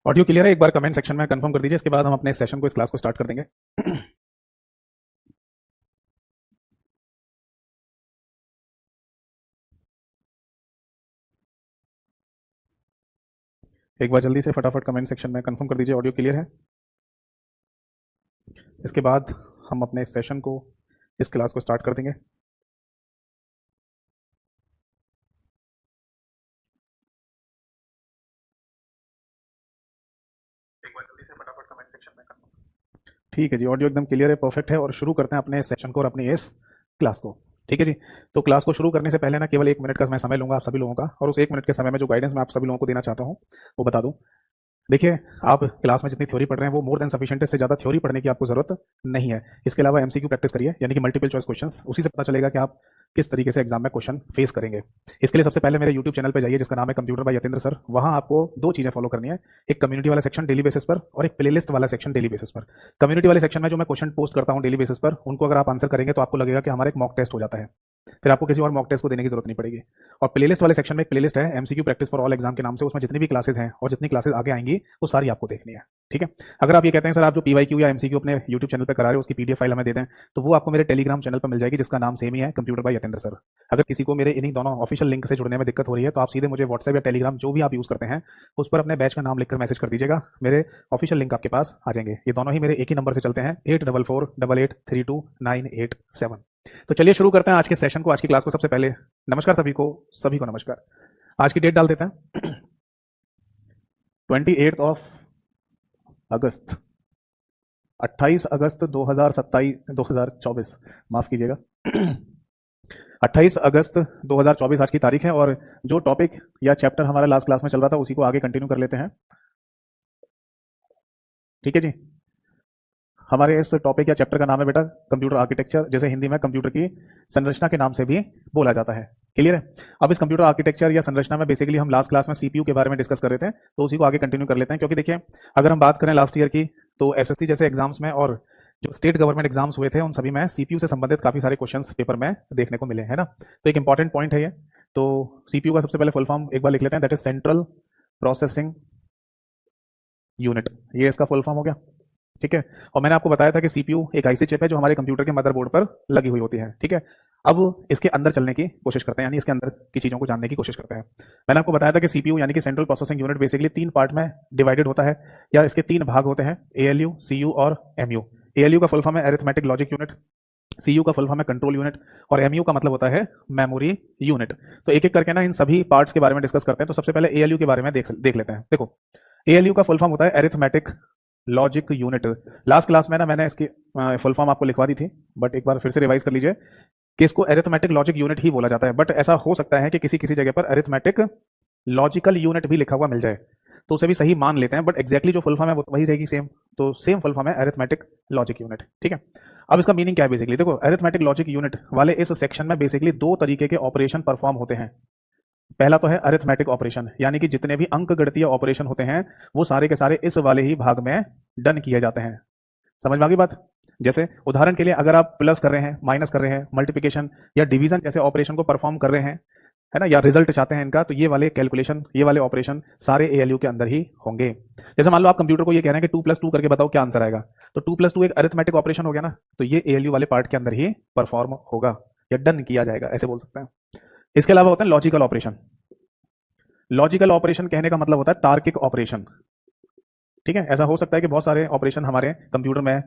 Audio clear है? एक बार comment section में कंफर्म कर दीजिए, इसके बाद हम अपने सेशन को, इस क्लास को स्टार्ट कर देंगे। एक बार जल्दी से फटाफट कमेंट सेक्शन में कंफर्म कर दीजिए ऑडियो क्लियर है। इसके बाद हम अपने सेशन को, इस क्लास को स्टार्ट कर देंगे। एक बार जल्दी से फटाफट कमेंट सेक्शन में कंफर्म। ठीक है जी, ऑडियो एकदम क्लियर है, परफेक्ट है। और शुरू करते हैं अपने सेशन को और अपनी इस क्लास को। ठीक है जी। तो क्लास को शुरू करने से पहले ना केवल 1 मिनट का मैं समय लूंगा आप सभी लोगों का, और उस 1 मिनट के समय में जो गाइडेंस मैं आप सभी लोगों को देना चाहता हूँ वो बता दूं। देखिए, आप क्लास में जितनी थ्योरी पढ़ रहे हैं वो मोर देन सफिशिएंट है, इससे ज़्यादा थ्योरी पढ़ने की आपको जरूरत नहीं है। इसके अलावा एमसीक्यू प्रैक्टिस करिए, यानी कि मल्टीपल चॉइस क्वेश्चंस, उसी से पता चलेगा कि आप किस तरीके से एग्जाम में क्वेश्चन फेस करेंगे। इसके लिए सबसे पहले मेरे यूट्यूब चैनल पर जाइए जिसका नाम है कंप्यूटर बाय यतेंद्र सर। वहाँ आपको 2 चीज़ें फॉलो करनी है, एक कम्युनिटी वाला सेक्शन डेली बेसिस पर और एक प्लेलिस्ट वाला सेक्शन डेली बेसिस पर। कम्युनिटी वाले सेक्शन में जो मैं क्वेश्चन पोस्ट करता हूँ डेली बेसिस पर, उनको अगर आप आंसर करेंगे तो आपको लगेगा कि हमारा एक मॉक टेस्ट हो जाता है, फिर आपको किसी और मॉक टेस्ट को देने की जरूरत नहीं पड़ेगी। और प्लेलिस्ट वाले सेक्शन में एक प्लेलिस्ट है MCQ practice for all exam के नाम से, उसमें जितनी भी क्लासेस हैं और जितनी क्लासेस आगे आएंगी वो सारी आपको देखनी है। ठीक है। अगर आप ये कहते हैं सर आप जो पीवाईक्यू या एमसीक्यू अपने यूट्यूब चैनल पर करा रहे हो उसकी पीडीएफ फाइल हमें दे दें, तो वो आपको मेरे टेलीग्राम चैनल पर मिल जाएगी जिसका नाम सेम ही है, कंप्यूटर बाय यतेंद्र सर। अगर किसी को मेरे इन्हीं दोनों ऑफिशियल लिंक से जुड़ने में दिक्कत हो रही है तो आप सीधे मुझे व्हाट्सएप या टेलीग्राम जो भी आप यूज करते हैं उस पर अपने बैच का नाम लिखकर मैसेज कर दीजिएगा, मेरे ऑफिशियल लिंक आपके पास आ जाएंगे। ये दोनों ही मेरे एक ही नंबर से चलते हैं, 8448832987। तो चलिए शुरू करते हैं आज के सेशन को, आज की क्लास को। सबसे पहले नमस्कार सभी को नमस्कार। आज की डेट डाल देते हैं 28 अगस्त 28 अगस्त 2024, माफ कीजिएगा 28 अगस्त 2024 आज की तारीख है। और जो टॉपिक या चैप्टर हमारा लास्ट क्लास में चल रहा था उसी को आगे कंटिन्यू कर लेते हैं। ठीक है जी। हमारे इस टॉपिक या चैप्टर का नाम है बेटा कंप्यूटर आर्किटेक्चर, जैसे हिंदी में कंप्यूटर की संरचना के नाम से भी बोला जाता है। क्लियर है? अब इस कंप्यूटर आर्किटेक्चर या संरचना में बेसिकली हम लास्ट क्लास में सीपीयू के बारे में डिस्कस कर रहे थे, तो उसी को आगे कंटिन्यू कर लेते हैं। क्योंकि देखिए, अगर हम बात करें लास्ट ईयर की तो एसएससी जैसे एग्जाम्स में और जो स्टेट गवर्नमेंट एग्जाम्स हुए थे उन सभी में सीपीयू से संबंधित काफी सारे क्वेश्चंस पेपर में देखने को मिले, है ना। तो एक इंपॉर्टेंट पॉइंट है ये। तो सीपीयू का सबसे पहले फुल फॉर्म एक बार लिख लेते हैं, that is central processing unit. ये इसका फुल फॉर्म हो गया। ठीक है। और मैंने आपको बताया था कि सीपीयू एक आईसी चिप है जो हमारे कंप्यूटर के मदरबोर्ड पर लगी हुई होती है। ठीक है। अब इसके अंदर चलने की कोशिश करते हैं, यानी इसके अंदर की चीजों को जानने की कोशिश करते हैं। मैंने आपको बताया था कि सीपीयू यानी कि central processing unit basically 3 part में डिवाइडेड होता है, या इसके 3 भाग होते हैं, एएलयू, सीयू और एमयू। एएलयू का फुल फॉर्म है अरिथमेटिक लॉजिक यूनिट, सीयू का फुल फॉर्म है कंट्रोल यूनिट, और एमयू का मतलब होता है मेमोरी यूनिट। तो एक एक करके ना इन सभी पार्ट्स के बारे में डिस्कस करते हैं। तो सबसे पहले एएलयू के बारे में देख लेते हैं। देखो, एएलयू का फुल फॉर्म होता है arithmetic logic unit. Last class में ना मैंने इसकी फुल फॉर्म आपको लिखवा दी थी, बट एक बार फिर से रिवाइज कर लीजिए कि इसको अरिथमेटिक लॉजिक यूनिट ही बोला जाता है। बट ऐसा हो सकता है कि किसी किसी जगह पर अरिथमेटिक लॉजिकल यूनिट भी लिखा हुआ मिल जाए, तो उसे भी सही मान लेते हैं, बट एक्जैक्टली जो फुल फॉर्म है वो वही रहेगी सेम। तो सेम फुल फॉर्म है अरिथमेटिक लॉजिक यूनिट। ठीक है। अब इसका मीनिंग क्या है बेसिकली? देखो, अरिथमेटिक लॉजिक यूनिट वाले इस सेक्शन में बेसिकली 2 तरीके के ऑपरेशन परफॉर्म होते हैं। पहला तो है अरिथमेटिक ऑपरेशन, यानी कि जितने भी अंक गणितीय ऑपरेशन होते हैं वो सारे के सारे इस वाले ही भाग में डन किए जाते हैं। समझ में आ गई बात? जैसे उदाहरण के लिए अगर आप प्लस कर रहे हैं, माइनस कर रहे हैं, मल्टीप्लिकेशन या डिवीजन जैसे ऑपरेशन को परफॉर्म कर रहे हैं, है ना, या रिजल्ट चाहते हैं इनका, तो ये वाले कैलकुलेशन, ये वाले ऑपरेशन सारे एएलयू के अंदर ही होंगे। जैसे मान लो आप कंप्यूटर को ये कह रहे हैं कि 2 + 2 करके बताओ क्या आंसर आएगा, तो 2 + 2 एक अरिथमेटिक ऑपरेशन हो गया ना, तो ये एएलयू वाले पार्ट के अंदर ही परफॉर्म होगा या डन किया जाएगा, ऐसे बोल सकते हैं। इसके अलावा होता है लॉजिकल ऑपरेशन। लॉजिकल ऑपरेशन कहने का मतलब होता है तार्किक ऑपरेशन। ठीक है। ऐसा हो सकता है कि बहुत सारे ऑपरेशन हमारे कंप्यूटर में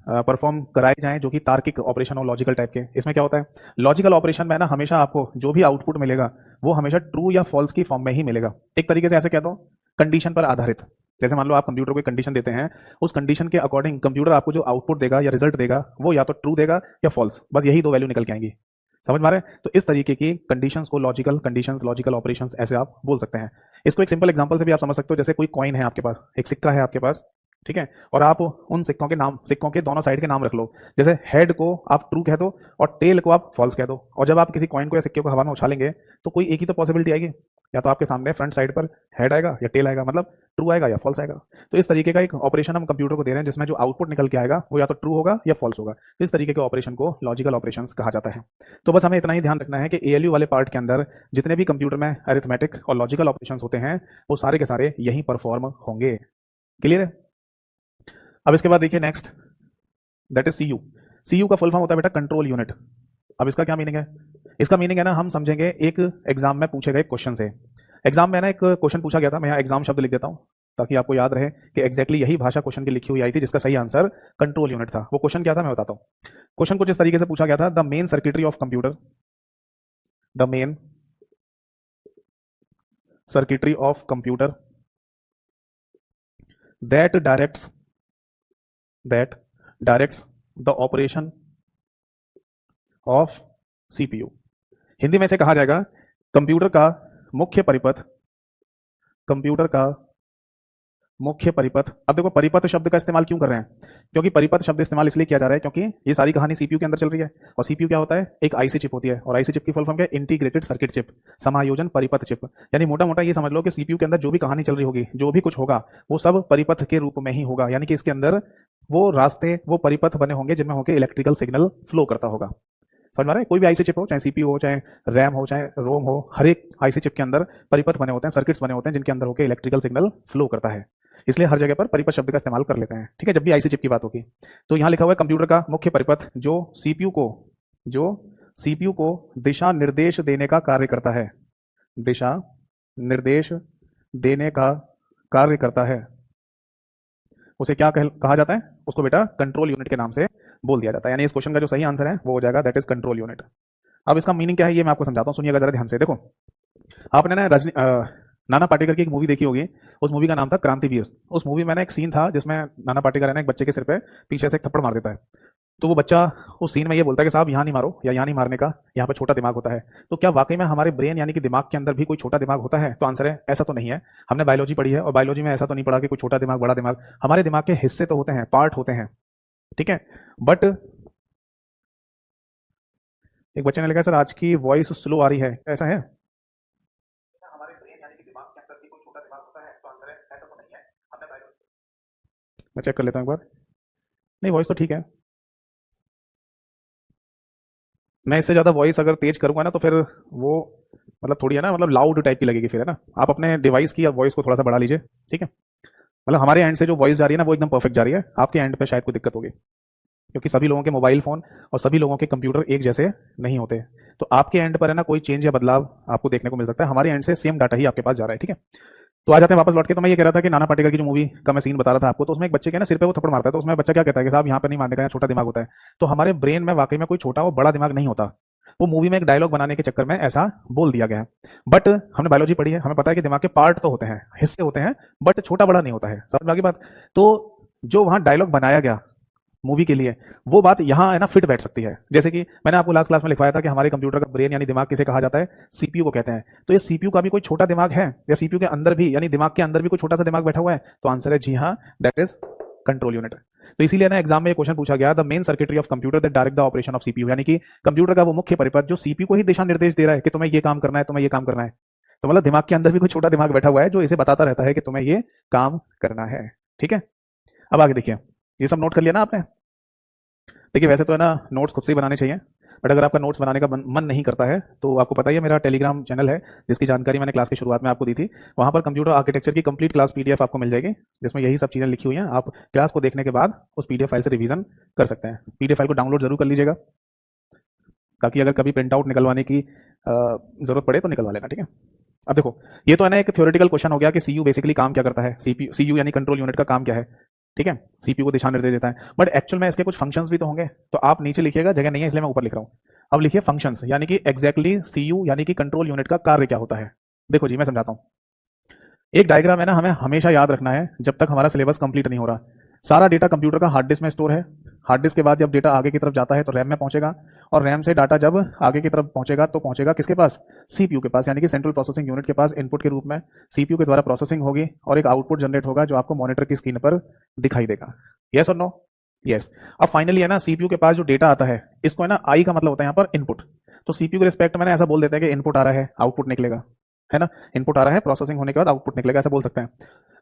परफॉर्म कराए जाएं जो कि तार्किक ऑपरेशन और लॉजिकल टाइप के। इसमें क्या होता है, लॉजिकल ऑपरेशन में ना हमेशा आपको जो भी आउटपुट मिलेगा वो हमेशा ट्रू या फॉल्स की फॉर्म में ही मिलेगा। एक तरीके से ऐसे कह दो, कंडीशन पर आधारित। जैसे मान लो आप कंप्यूटर को एक कंडीशन देते हैं, उस कंडीशन के अकॉर्डिंग कंप्यूटर आपको जो आउटपुट देगा या रिजल्ट देगा वो या तो ट्रू देगा या फॉल्स, बस यही 2 वैल्यू निकल के आएंगी। समझ में आ रहा है? तो इस तरीके की कंडीशंस को लॉजिकल कंडीशंस, लॉजिकल ऑपरेशंस ऐसे आप बोल सकते हैं। इसको एक सिंपल एग्जांपल से भी आप समझ सकते हो। जैसे कोई कॉइन है आपके पास, एक सिक्का है आपके पास, ठीक है, और आप उन सिक्कों के नाम, सिक्कों के दोनों साइड के नाम रख लो। जैसे हेड को आप ट्रू कह दो और टेल को आप फॉल्स कह दो, और जब आप किसी कॉइन को या सिक्के को हवा में उछालेंगे तो कोई एक ही तो पॉसिबिलिटी आएगी, या तो आपके सामने फ्रंट साइड पर हेड आएगा या टेल आएगा, मतलब ट्रू आएगा या फॉल्स आएगा। तो इस तरीके का एक ऑपरेशन हम कंप्यूटर को दे रहे हैं जिसमें जो आउटपुट निकल के आएगा वो या तो ट्रू होगा या फॉल्स होगा। तो इस तरीके के ऑपरेशन को लॉजिकल ऑपरेशंस कहा जाता है। तो बस हमें इतना ही ध्यान रखना है कि एएलयू वाले पार्ट के अंदर जितने भी कंप्यूटर में अरिथमेटिक और लॉजिकल ऑपरेशंस होते हैं वो सारे के सारे यहीं परफॉर्म होंगे। क्लियर है? अब इसके बाद देखिए next, that is CU. CU का फुल फॉर्म होता है बेटा कंट्रोल यूनिट। अब इसका क्या मीनिंग है? इसका मीनिंग है ना, हम समझेंगे एक एग्जाम में पूछे गए क्वेश्चन से। एग्जाम में ना एक क्वेश्चन पूछा गया था, मैं यहाँ एग्जाम शब्द लिख देता हूँ ताकि आपको याद रहे कि एग्जैक्टली यही भाषा क्वेश्चन की लिखी हुई आई थी जिसका सही आंसर कंट्रोल यूनिट था। वो क्वेश्चन क्या था मैं बताता हूँ। क्वेश्चन कुछ इस तरीके से पूछा गया था, the main circuitry of computer, the main circuitry of computer that directs the operation of CPU. Hindi में से कहा जाएगा कंप्यूटर का मुख्य परिपथ, कंप्यूटर का मुख्य परिपथ। अब देखो परिपथ शब्द का इस्तेमाल क्यों कर रहे हैं, क्योंकि परिपथ शब्द इस्तेमाल इसलिए किया जा रहा है क्योंकि ये सारी कहानी सीपीयू के अंदर चल रही है और सीपीयू क्या होता है, एक आईसी चिप होती है और आईसी चिप की फुल फॉर्म क्या है, इंटीग्रेटेड सर्किट चिप, समायोजन परिपथ चिप। यानी मोटा मोटा ये समझ लो कि सीपीयू के अंदर जो भी कहानी चल रही होगी, जो भी कुछ होगा वो सब परिपथ के रूप में ही होगा। यानी कि इसके अंदर वो रास्ते, वो परिपथ बने होंगे जिनमें होकर इलेक्ट्रिकल सिग्नल फ्लो करता होगा। समझ में आ रहा है? कोई भी आईसी चिप हो, चाहे सीपीयू हो, चाहे रैम हो, चाहे रोम हो, हर एक आईसी चिप के अंदर परिपथ बने होते हैं, सर्किट्स बने होते हैं जिनके अंदर होकर इलेक्ट्रिकल सिग्नल फ्लो करता है। इसलिए हर जगह पर परिपथ शब्द का इस्तेमाल कर लेते हैं, ठीक है, जब भी आईसी चिप की बात होगी। तो यहां लिखा हुआ है कंप्यूटर का मुख्य परिपथ जो सीपीयू को दिशा निर्देश देने का कार्य करता है, दिशा निर्देश देने का कार्य करता है, उसे क्या कहा जाता है? उसको बेटा कंट्रोल यूनिट के नाम से बोल दिया जाता है। यानी इस क्वेश्चन का जो सही आंसर है वो हो जाएगा दैट इज कंट्रोल यूनिट। अब इसका मीनिंग क्या है ये मैं आपको समझाता हूँ, सुनिएगा जरा ध्यान से। देखो आपने ना नाना पाटेकर की एक मूवी देखी होगी, उस मूवी का नाम था क्रांतिवीर। उस मूवी में ना एक सीन था जिसमें नाना पाटेकर है ना एक बच्चे के सिर पे पीछे से एक थप्पड़ मार देता है। तो वो बच्चा उस सीन में ये बोलता है कि साहब यहाँ नहीं मारो, या यहाँ नहीं मारने का, यहाँ पे छोटा दिमाग होता है। तो क्या वाकई में हमारे ब्रेन यानी कि दिमाग के अंदर भी कोई छोटा दिमाग होता है? तो आंसर है ऐसा तो नहीं है। हमने बायोलॉजी पढ़ी है और बायोलॉजी में ऐसा तो नहीं पढ़ा कि कोई छोटा दिमाग बड़ा दिमाग। हमारे दिमाग के हिस्से तो होते हैं, पार्ट होते हैं, ठीक है। बट एक बच्चे ने लिखा सर आज की वॉइस स्लो आ रही है, ऐसा है? हमारे ब्रेन यानी कि दिमाग के अंदर भी कोई छोटा दिमाग होता है? तो आंसर है ऐसा तो नहीं है। हमने बायोलॉजी, मैं चेक कर लेता हूँ एक बार। नहीं वॉइस तो ठीक है। मैं इससे ज़्यादा वॉइस अगर तेज करूंगा ना तो फिर वो मतलब थोड़ी है ना, मतलब लाउड टाइप की लगेगी फिर, है ना। आप अपने डिवाइस की वॉइस को थोड़ा सा बढ़ा लीजिए, ठीक है। मतलब हमारे एंड से जो वॉइस जा रही है ना वो एकदम परफेक्ट जा रही है, आपके एंड पे शायद कोई दिक्कत होगी क्योंकि सभी लोगों के मोबाइल फोन और सभी लोगों के कंप्यूटर एक जैसे नहीं होते। तो आपके एंड पर है ना कोई चेंज या बदलाव आपको देखने को मिल सकता है, हमारे एंड से सेम डाटा ही आपके पास जा रहा है, ठीक है। तो आ जाते हैं वापस लौट के। तो मैं ये कह रहा था कि नाना पाटेकर की जो मूवी का मैं सीन बता रहा था आपको, तो उसमें एक बच्चे के ना सिर पे वो थप्पड़ मारता है, तो उसमें बच्चा क्या कहता है कि साहब यहाँ पे नहीं मारने का, यहाँ छोटा दिमाग होता है। तो हमारे ब्रेन में वाकई में कोई छोटा और बड़ा दिमाग नहीं होता, वो मूवी में एक डायलॉग बनाने के चक्कर में ऐसा बोल दिया गया है। बट हमने बायोलॉजी पढ़ी है, हमें पता है कि दिमाग के पार्ट तो होते हैं, हिस्से होते हैं, बट छोटा बड़ा नहीं होता है। समझ में आ गई बात? तो जो वहां डायलॉग बनाया गया मूवी के लिए, वो बात यहाँ है ना फिट बैठ सकती है। जैसे कि मैंने आपको लास्ट क्लास में लिखवाया था कि हमारे कंप्यूटर का ब्रेन यानी दिमाग किसे कहा जाता है? सीपीयू को कहते हैं। तो ये सीपीयू का भी कोई छोटा दिमाग है या सीपीयू के अंदर भी यानी दिमाग के अंदर भी कोई छोटा सा दिमाग बैठा हुआ है? तो आंसर है जी हाँ, दैट इज कंट्रोल यूनिट। तो इसीलिए ना एग्जाम में क्वेश्चन पूछा गया, the main circuitry of computer that direct the operation of CPU, यानी कि कंप्यूटर का वो मुख्य परिपथ जो सीपीयू को ही दिशा निर्देश दे रहा है कि तुम्हें ये काम करना है, तुम्हें ये काम करना है। तो मतलब दिमाग के अंदर भी कोई छोटा दिमाग बैठा हुआ है जो इसे बताता रहता है कि तुम्हें ये काम करना है, ठीक है। अब आगे देखिए, ये सब नोट कर लिया ना आपने? देखिए वैसे तो है ना नोट्स खुद से ही बनाने चाहिए, बट अगर आपका नोट्स बनाने का मन नहीं करता है तो आपको पता ही है मेरा टेलीग्राम चैनल है जिसकी जानकारी मैंने क्लास की शुरुआत में आपको दी थी। वहाँ पर कंप्यूटर आर्किटेक्चर की कंप्लीट क्लास पीडीएफ आपको मिल जाएगी जिसमें यही सब चीज़ें लिखी हुई हैं। आप क्लास को देखने के बाद उस पीडीएफ फाइल से रिवीजन कर सकते हैं। पीडीएफ फाइल को डाउनलोड जरूर कर लीजिएगा ताकि अगर कभी प्रिंट आउट निकलवाने की जरूरत पड़े तो निकलवा लेना, ठीक है। अब देखो ये तो है ना एक थ्योरेटिकल क्वेश्चन हो गया कि सीयू बेसिकली काम क्या करता है, सीयू यानी कंट्रोल यूनिट का काम क्या है, ठीक है। सीपीयू को दिशा निर्देश देता है, बट एक्चुअल में इसके कुछ फंक्शंस भी तो होंगे। तो आप नीचे लिखिएगा, जगह नहीं है इसलिए मैं ऊपर लिख रहा हूं। अब लिखिए फंक्शंस, यानी कि एग्जैक्टली सीयू यानी कि कंट्रोल यूनिट का कार्य क्या होता है। देखो जी मैं समझाता हूं। एक डायग्राम है ना, हमें हमेशा याद रखना है जब तक हमारा सिलेबस कंप्लीट नहीं हो रहा। सारा डेटा कंप्यूटर का हार्ड डिस्क में स्टोर है। हार्ड डिस्क के बाद जब डेटा आगे की तरफ जाता है तो रैम में पहुंचेगा, और रैम से डाटा जब आगे की तरफ पहुंचेगा तो पहुंचेगा किसके पास? सीपीयू के पास, यानी कि सेंट्रल प्रोसेसिंग यूनिट के पास इनपुट के रूप में। सीपीयू के द्वारा प्रोसेसिंग होगी और एक आउटपुट जनरेट होगा जो आपको मॉनिटर की स्क्रीन पर दिखाई देगा। यस और नो? यस। अब फाइनली है ना सीपीयू के पास जो डेटा आता है, इसको है ना आई का मतलब होता है यहाँ पर इनपुट। तो सीपीयू के रिस्पेक्ट में ऐसा बोल देते हैं कि इनपुट आ रहा है, आउटपुट निकलेगा। है ना, इनपुट आ रहा है, प्रोसेसिंग होने के बाद आउटपुट निकलेगा, ऐसा बोल सकते हैं।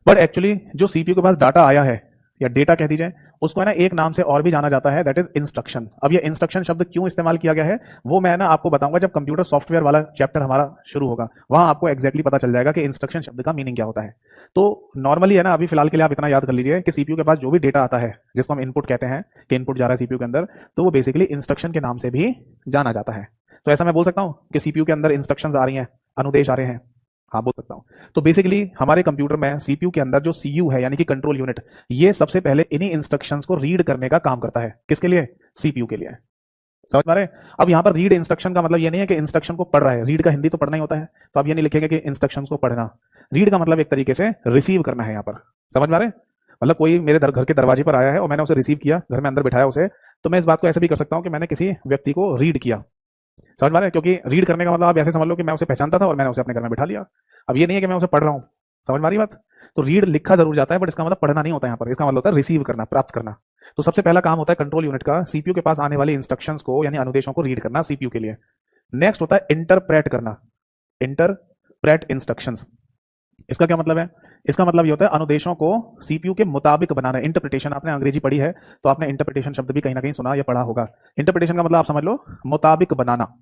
बट एक्चुअली जो सीपीयू के पास डाटा आया है या डेटा कह दीजिए, उसको है ना एक नाम से और भी जाना जाता है, दैट इज इंस्ट्रक्शन। अब ये इंस्ट्रक्शन शब्द क्यों इस्तेमाल किया गया है वो मैं ना आपको बताऊंगा जब कंप्यूटर सॉफ्टवेयर वाला चैप्टर हमारा शुरू होगा, वहां आपको एक्जैक्टली पता चल जाएगा कि इंस्ट्रक्शन शब्द का मीनिंग क्या होता है। तो नॉर्मली है ना, अभी फिलहाल के लिए आप इतना याद कर लीजिए कि सीपीयू के पास जो भी डेटा आता है, जिसको हम इनपुट कहते हैं कि इनपुट जा रहा है सीपीयू के अंदर, तो वो बेसिकली इंस्ट्रक्शन के नाम से भी जाना जाता है। तो ऐसा मैं बोल सकता हूं कि सीपीयू के अंदर इंस्ट्रक्शंस आ रही हैं, अनुदेश आ रहे हैं, हाँ बोल सकता हूं। तो बेसिकली हमारे कंप्यूटर में सीपीयू के अंदर जो सीयू है यानी कि कंट्रोल यूनिट, ये सबसे पहले इन्हीं इंस्ट्रक्शंस को रीड करने का काम करता है। किसके लिए? सीपीयू के लिए। समझ पा रहे हैं? अब यहां पर रीड इंस्ट्रक्शन का मतलब ये नहीं है कि इंस्ट्रक्शन को पढ़ रहा है, रीड का हिंदी तो पढ़ना ही होता है, तो आप ये नहीं लिखेंगे कि इंस्ट्रक्शंस को पढ़ना। रीड का मतलब एक तरीके से रिसीव करना है यहां पर। समझ पा रहे हैं? मतलब कोई मेरे घर के दरवाजे पर आया है और मैंने उसे रिसीव किया, घर में अंदर बिठाया उसे, तो मैं इस बात को ऐसे भी कर सकता हूं कि मैंने किसी व्यक्ति को रीड किया। समझ पा रहे हैं? क्योंकि रीड करने का मतलब आप ऐसे समझ लो कि मैं उसे पहचानता था और मैंने उसे अपने घर में बिठा लिया। अब ये नहीं है कि मैं उसे पढ़ रहा हूं। समझ में आ रही बात? तो रीड लिखा जरूर जाता है, बट इसका मतलब पढ़ना नहीं होता यहाँ पर, इसका मतलब होता है रिसीव करना, प्राप्त करना। तो सबसे पहला काम होता है कंट्रोल यूनिट का सीपीयू के पास आने वाले इंस्ट्रक्शंस को यानी अनुदेशों को रीड करना सीपीयू के लिए। नेक्स्ट होता है इंटरप्रेट करना, इंटरप्रेट इंस्ट्रक्शंस। इसका क्या मतलब है? इसका मतलब ये होता है अनुदेशों को सीपीयू के मुताबिक बनाना। इंटरप्रिटेशन आपने अंग्रेजी पढ़ी है तो आपने इंटरप्रिटेशन शब्द भी कहीं ना कहीं सुना या पढ़ा होगा। इंटरप्रिटेशन का मतलब आप समझ लो मुताबिक बनाना।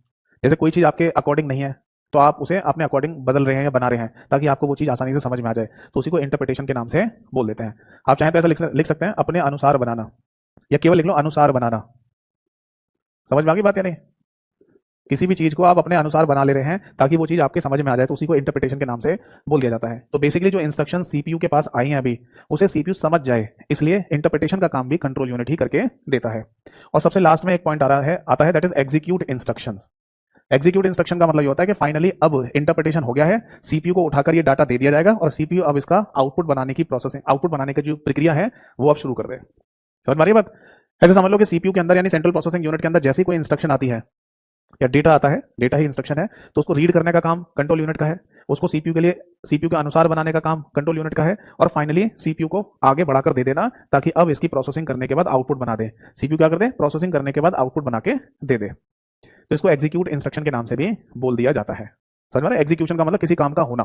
जैसे कोई चीज आपके अकॉर्डिंग नहीं है तो आप उसे अपने अकॉर्डिंग बदल रहे हैं या बना रहे हैं ताकि आपको वो चीज आसानी से समझ में आ जाए, तो उसी को इंटरप्रिटेशन के नाम से बोल देते हैं। आप चाहें तो ऐसा लिख सकते हैं अपने अनुसार बनाना, या केवल लिख लो अनुसार बनाना। समझ में आ गई बात या नहीं? किसी भी चीज को आप अपने अनुसार बना ले रहे हैं ताकि वो चीज आपके समझ में आ जाए, तो उसी को इंटरप्रिटेशन के नाम से बोल दिया जाता है। तो बेसिकली जो इंस्ट्रक्शन सीपीयू के पास आई हैं अभी, उसे सीपीयू समझ जाए, इसलिए इंटरप्रिटेशन का काम भी कंट्रोल यूनिट ही करके देता है। और सबसे लास्ट में एक पॉइंट आता है that is execute instructions. Execute instruction का मतलब ये होता है कि फाइनली अब इंटरप्रिटेशन हो गया है, सीपीयू को उठाकर ये डाटा दे दिया जाएगा और सीपीयू अब इसका आउटपुट बनाने की प्रोसेसिंग, आउटपुट बनाने की जो प्रक्रिया है वो अब शुरू कर दे। समझ में आ रही बात? ऐसे समझ लो कि सीपीयू के अंदर यानी सेंट्रल प्रोसेसिंग यूनिट के अंदर जैसी कोई इंस्ट्रक्शन आती है या डेटा आता है, डेटा ही इंस्ट्रक्शन है, तो उसको रीड करने का काम कंट्रोल यूनिट का है, उसको सीपीयू के लिए सीपीयू के अनुसार बनाने का काम कंट्रोल यूनिट का है, और फाइनली सीपीयू को आगे बढ़ाकर दे देना ताकि अब इसकी प्रोसेसिंग करने के बाद आउटपुट बना दे। सीपीयू क्या कर दे? प्रोसेसिंग करने के बाद आउटपुट बना के दे दे। तो इसको एग्जीक्यूट इंस्ट्रक्शन के नाम से भी बोल दिया जाता है। समझ में आ रहा है? एग्जीक्यूशन का मतलब किसी काम का होना।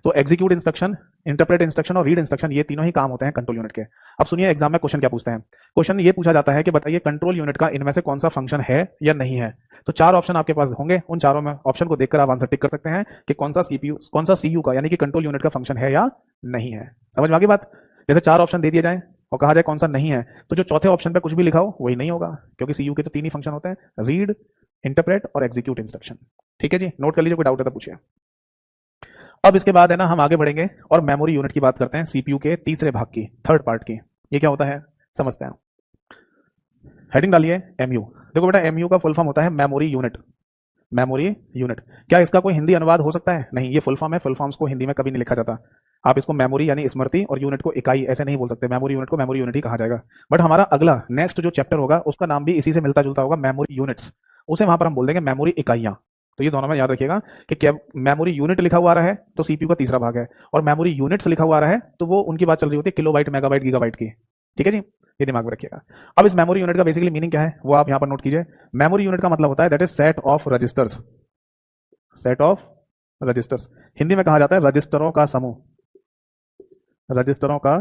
तो एग्जीक्यूट इंस्ट्रक्शन, इंटरप्रेट इंस्ट्रक्शन और रीड इंस्ट्रक्शन, ये तीनों ही काम होते हैं कंट्रोल यूनिट के। अब सुनिए एग्जाम में क्वेश्चन क्या पूछते हैं। क्वेश्चन ये पूछा जाता है कि बताइए कंट्रोल यूनिट का इनमें से कौन सा फंक्शन है या नहीं है। तो 4 ऑप्शन आपके पास होंगे, उन चारों में ऑप्शन को देखकर आप आंसर टिक कर सकते हैं कि कौन सा सीयू का यानी कि कंट्रोल यूनिट का फंक्शन है या नहीं है। समझ में आ गई बात? जैसे 4 ऑप्शन दे दिए जाए और कहा जाए कौन सा नहीं है, तो जो चौथे ऑप्शन पे कुछ भी लिखा हो वही नहीं होगा, क्योंकि सीयू के तो 3 ही फंक्शन होते हैं, रीड, इंटरप्रेट और एग्जीक्यूट इंस्ट्रक्शन। ठीक है जी, नोट कर लीजिए, कोई डाउट है तो पूछिए। अब इसके बाद है ना हम आगे बढ़ेंगे और मेमोरी यूनिट की बात करते हैं, सीपीयू के तीसरे भाग की, थर्ड पार्ट की। ये क्या होता है समझते हैं। हेडिंग डालिए एमयू। देखो बेटा, एमयू का फुल फॉर्म होता है मेमोरी यूनिट। मेमोरी यूनिट, क्या इसका कोई हिंदी अनुवाद हो सकता है? नहीं, ये फुल फॉर्म है, फुल फॉर्म्स को हिंदी में कभी नहीं लिखा जाता। आप इसको मेमोरी यानी स्मृति और यूनिट को इकाई ऐसे नहीं बोल सकते, मेमोरी यूनिट को मेमोरी यूनिट ही कहा जाएगा। बट हमारा अगला नेक्स्ट जो चैप्टर होगा उसका नाम भी इसी से मिलता जुलता होगा, मेमोरी यूनिट्स। उसे वहां पर हम बोल देंगे मेमोरी इकाइयां। तो ये दोनों में याद रखिएगा कि क्या मेमोरी यूनिट लिखा हुआ आ रहा है तो सीपीयू का तीसरा भाग है, और मेमोरी यूनिट्स लिखा हुआ आ रहा है तो वो उनकी बात चल रही होती है किलोबाइट, मेगाबाइट, गीगाबाइट की। ठीक है जी, ये दिमाग में रखिएगा। अब इस मेमोरी यूनिट का बेसिकली मीनिंग क्या है वो आप यहां पर नोट कीजिए। मेमोरी यूनिट का मतलब होता है that is set of registers. Set of registers, Hindi में कहा जाता है रजिस्टरों का समूह, रजिस्टरों का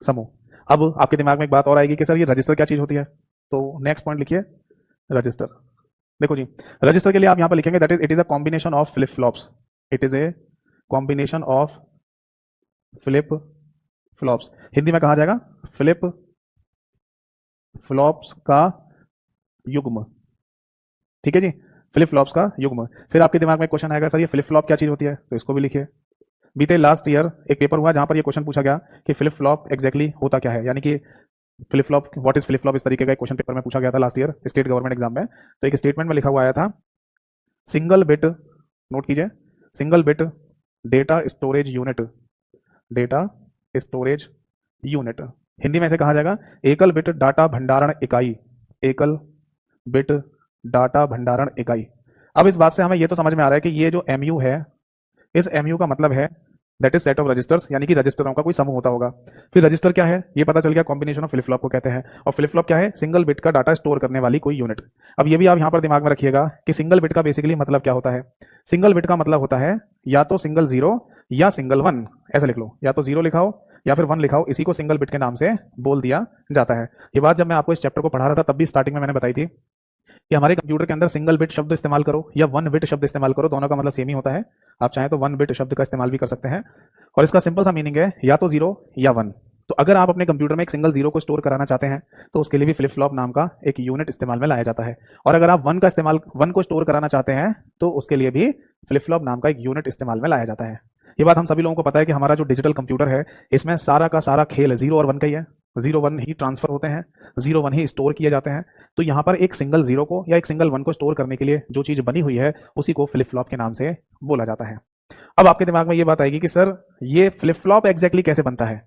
समूह। अब आपके दिमाग में एक बात और आएगी कि सर ये रजिस्टर क्या चीज होती है, तो नेक्स्ट पॉइंट लिखिए रजिस्टर। देखो जी, रजिस्टर के लिए आप यहां पर लिखेंगे that is it is a combination of flip flops. It is a combination of flip flops, Hindi में कहा जाएगा फ्लिप फ्लॉप्स का युग्म। ठीक है जी, फ्लिप फ्लॉप्स का युग्म। फिर आपके दिमाग में क्वेश्चन आएगा सर ये फ्लिप फ्लॉप क्या चीज होती है, तो इसको भी लिखिए। बीते लास्ट ईयर एक पेपर हुआ जहां पर ये क्वेश्चन पूछा गया कि फ्लिप फ्लॉप एग्जैक्टली होता क्या है, यानी कि flip flop, what is flip flop, इस तरीके का क्वेश्चन पेपर में पूछा गया था last year state government exam में। तो एक स्टेटमेंट में लिखा हुआ आया था सिंगल बिट, नोट कीजिए, single bit data storage unit, data storage unit. Hindi में इसे कहा जाएगा एकल बिट डाटा भंडारण इकाई, एकल बिट डाटा भंडारण इकाई। अब इस बात से हमें यह तो समझ में आ रहा है कि ये जो एमयू है, इस एमयू का मतलब है that is set of registers, यानी कि रजिस्टरों का कोई समूह होता होगा। फिर रजिस्टर क्या है ये पता चल गया, कॉम्बिनेशन ऑफ फ्लिप फ्लॉप को कहते हैं। और फ्लिप फ्लॉप क्या है, सिंगल बिट का डाटा स्टोर करने वाली कोई यूनिट। अब ये भी आप यहां पर दिमाग में रखिएगा कि सिंगल बिट का बेसिकली मतलब क्या होता है। सिंगल बिट का मतलब होता है या तो सिंगल जीरो या सिंगल वन, ऐसे लिख लो, या तो जीरो लिखाओ या फिर वन लिखाओ, इसी को सिंगल बिट के नाम से बोल दिया जाता है। ये बात जब मैं आपको इस चैप्टर को पढ़ा रहा था तब भी स्टार्टिंग में मैंने बताई थी कि हमारे कंप्यूटर के अंदर सिंगल बिट शब्द इस्तेमाल करो या वन बिट शब्द इस्तेमाल करो, दोनों का मतलब सेम ही होता है। आप चाहें तो वन बिट शब्द का इस्तेमाल भी कर सकते हैं और इसका सिंपल सा मीनिंग है या तो जीरो या वन। तो अगर आप अपने कंप्यूटर में एक सिंगल जीरो को स्टोर कराना चाहते हैं तो उसके लिए भी फ्लिप फ्लॉप नाम का एक यूनिट इस्तेमाल में लाया जाता है। और अगर आप वन को स्टोर कराना चाहते हैं तो उसके लिए भी फ्लिप फ्लॉप नाम का एक यूनिट इस्तेमाल में लाया जाता है। ये बात हम सभी लोगों को पता है कि हमारा जो डिजिटल कंप्यूटर है इसमें सारा का सारा खेल जीरो और वन का ही है। जीरो वन ही ट्रांसफर होते हैं, जीरो वन ही स्टोर किए जाते हैं। तो यहाँ पर एक सिंगल जीरो को या एक सिंगल वन को स्टोर करने के लिए जो चीज बनी हुई है उसी को फ्लिप फ्लॉप के नाम से बोला जाता है। अब आपके दिमाग में ये बात आएगी कि सर ये फ्लिप फ्लॉप एग्जैक्टली कैसे बनता है,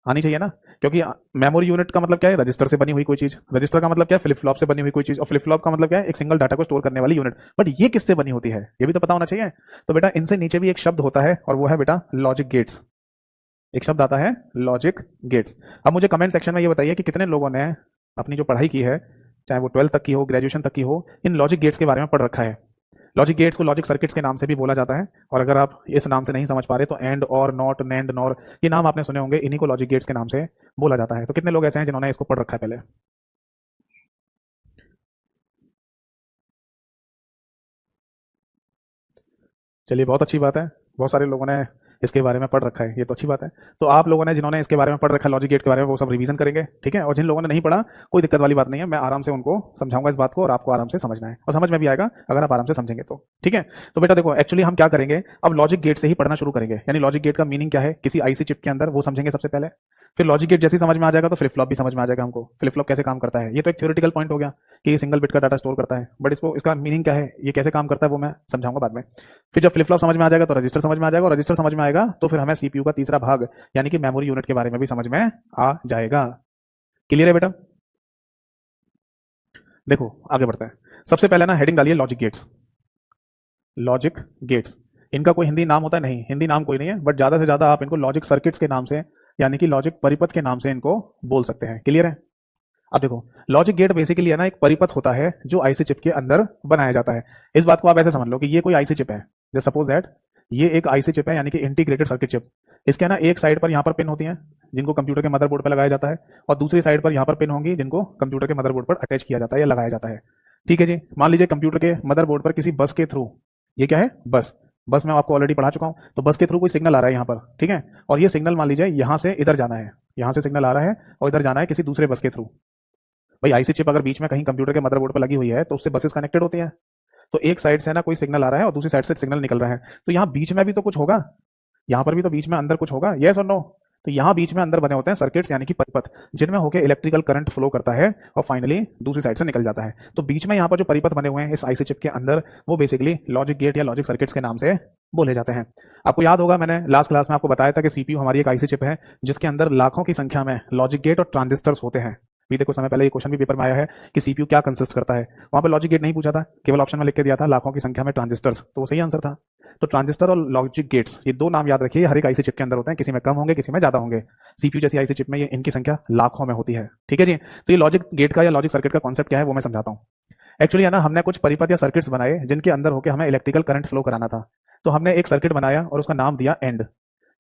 आनी चाहिए ना, क्योंकि मेमोरी यूनिट का मतलब क्या है, रजिस्टर से बनी हुई कोई चीज, रजिस्टर का मतलब क्या है, फ्लिप फ्लॉप से बनी हुई कोई चीज, और फ्लिप फ्लॉप का मतलब क्या है, एक सिंगल डाटा को स्टोर करने वाली यूनिट। बट ये किससे बनी होती है ये भी तो पता होना चाहिए। तो बेटा इनसे नीचे भी एक शब्द होता है और वो है बेटा लॉजिक गेट्स। एक शब्द आता है लॉजिक गेट्स। अब मुझे कमेंट सेक्शन में ये बताइए कि कितने लोगों ने अपनी जो पढ़ाई की है, चाहे वो 12th तक की हो, ग्रेजुएशन तक की हो, इन लॉजिक गेट्स के बारे में पढ़ रखा है। लॉजिक गेट्स को लॉजिक सर्किट्स के नाम से भी बोला जाता है। और अगर आप इस नाम से नहीं समझ पा रहे तो एंड और नॉट, नैंड, नॉर, ये नाम आपने सुने होंगे, इन्हीं को लॉजिक गेट्स के नाम से बोला जाता है। तो कितने लोग ऐसे हैं जिन्होंने इसको पढ़ रखा है पहले? चलिए बहुत अच्छी बात है, बहुत सारे लोगों ने इसके बारे में पढ़ रखा है, ये तो अच्छी बात है। तो आप लोगों ने जिन्होंने इसके बारे में पढ़ रखा है लॉजिक गेट के बारे में, वो सब रिवीजन करेंगे, ठीक है। और जिन लोगों ने नहीं पढ़ा कोई दिक्कत वाली बात नहीं है, मैं आराम से उनको समझाऊंगा इस बात को और आपको आराम से समझना है और समझ में भी आएगा अगर आप आराम से समझेंगे तो, ठीक है। तो बेटा देखो एक्चुअली हम क्या करेंगे, अब लॉजिक गेट से ही पढ़ना शुरू करेंगे। यानी लॉजिक गेट का मीनिंग क्या है किसी आईसी चिप के अंदर, वो समझेंगे सबसे पहले। फिर लॉजिक गेट जैसे ही समझ में आ जाएगा तो फ्लिप फ्लॉप भी समझ में आ जाएगा हमको, फ्लिप फ्लॉप कैसे काम करता है। ये तो एक थ्योरेटिकल पॉइंट हो गया कि ये सिंगल बिट का डाटा स्टोर करता है, बट इसको इसका मीनिंग क्या है, ये कैसे काम करता है, वो मैं समझाऊंगा बाद में। फिर जब फ्लिप फ्लॉप समझ में आ जाएगा तो रजिस्टर समझ में आ जाएगा, और रजिस्टर समझ में आएगा तो फिर हमें सीपीयू का तीसरा भाग यानी कि मेमोरी यूनिट के बारे में भी समझ में आ जाएगा। क्लियर है बेटा? देखो आगे बढ़ते हैं। सबसे पहले ना हेडिंग डालिए लॉजिक गेट्स। लॉजिक गेट्स, इनका कोई हिंदी नाम होता है नहीं, हिंदी नाम कोई नहीं है, बट ज्यादा से ज्यादा आप इनको लॉजिक सर्किट्स के नाम से यानी कि लॉजिक परिपथ के नाम से इनको बोल सकते हैं। क्लियर है? अब देखो लॉजिक गेट बेसिकली है ना एक परिपथ होता है जो आईसी चिप के अंदर बनाया जाता है। इस बात को आप ऐसे समझ लो कि ये कोई आईसी चिप है, जस्ट सपोज दैट ये एक आईसी चिप है यानी कि इंटीग्रेटेड सर्किट चिप। इसके ना एक साइड पर यहाँ पर पिन होती हैं जिनको कंप्यूटर के मदरबोर्ड पर लगाया जाता है, और दूसरी साइड पर यहाँ पर पिन होंगी जिनको कंप्यूटर के मदरबोर्ड पर अटैच किया जाता है या लगाया जाता है। ठीक है जी, मान लीजिए कंप्यूटर के मदरबोर्ड पर किसी बस के थ्रू, ये क्या है बस, बस मैं आपको ऑलरेडी पढ़ा चुका हूँ, तो बस के थ्रू कोई सिग्नल आ रहा है यहाँ पर, ठीक है। और ये सिग्नल मान लीजिए यहाँ से इधर जाना है, यहाँ से सिग्नल आ रहा है और इधर जाना है किसी दूसरे बस के थ्रू। भाई आईसी चिप अगर बीच में कहीं कंप्यूटर के मदरबोर्ड पर लगी हुई है तो उससे बसेस कनेक्टेड होती हैं। तो एक साइड से ना कोई सिग्नल आ रहा है और दूसरी साइड से सिग्नल निकल रहा है, तो यहाँ बीच में भी तो कुछ होगा, यहाँ पर भी तो बीच में अंदर कुछ होगा, यस और नो। तो यहाँ बीच में अंदर बने होते हैं सर्किट्स यानी कि परिपथ, जिनमें होकर इलेक्ट्रिकल करंट फ्लो करता है और फाइनली दूसरी साइड से निकल जाता है। तो बीच में यहाँ पर जो परिपथ बने हुए हैं इस आईसी चिप के अंदर, वो बेसिकली लॉजिक गेट या लॉजिक सर्किट्स के नाम से बोले जाते हैं। आपको याद होगा मैंने लास्ट क्लास में आपको बताया था कि सीपीयू हमारी एक आईसी चिप है जिसके अंदर लाखों की संख्या में लॉजिक गेट और ट्रांजिस्टर्स होते हैं। बीते कुछ समय पहले ये क्वेश्चन भी पेपर में आया है कि सीपीयू क्या कंसिस्ट करता है, वहां पर लॉजिक गेट नहीं पूछा था, केवल ऑप्शन में लिख के दिया था लाखों की संख्या में ट्रांजिस्टर्स, तो वो सही आंसर था। तो ट्रांजिस्टर और लॉजिक गेट्स ये दो नाम याद रखिए, हर एक आईसी चिप के अंदर होते हैं, किसी में कम होंगे किसी में ज्यादा होंगे। सीपीयू जैसी आईसी चिप में ये इनकी संख्या लाखों में होती है, ठीक है जी। तो ये लॉजिक गेट का या लॉजिक सर्किट का कॉन्सेप्ट क्या है वो मैं समझाता हूँ। एक्चुअली है ना हमने कुछ परिपथ या सर्किट्स बनाए जिनके अंदर होकर हमें इलेक्ट्रिकल करंट फ्लो कराना था। तो हमने एक सर्किट बनाया और उसका नाम दिया एंड,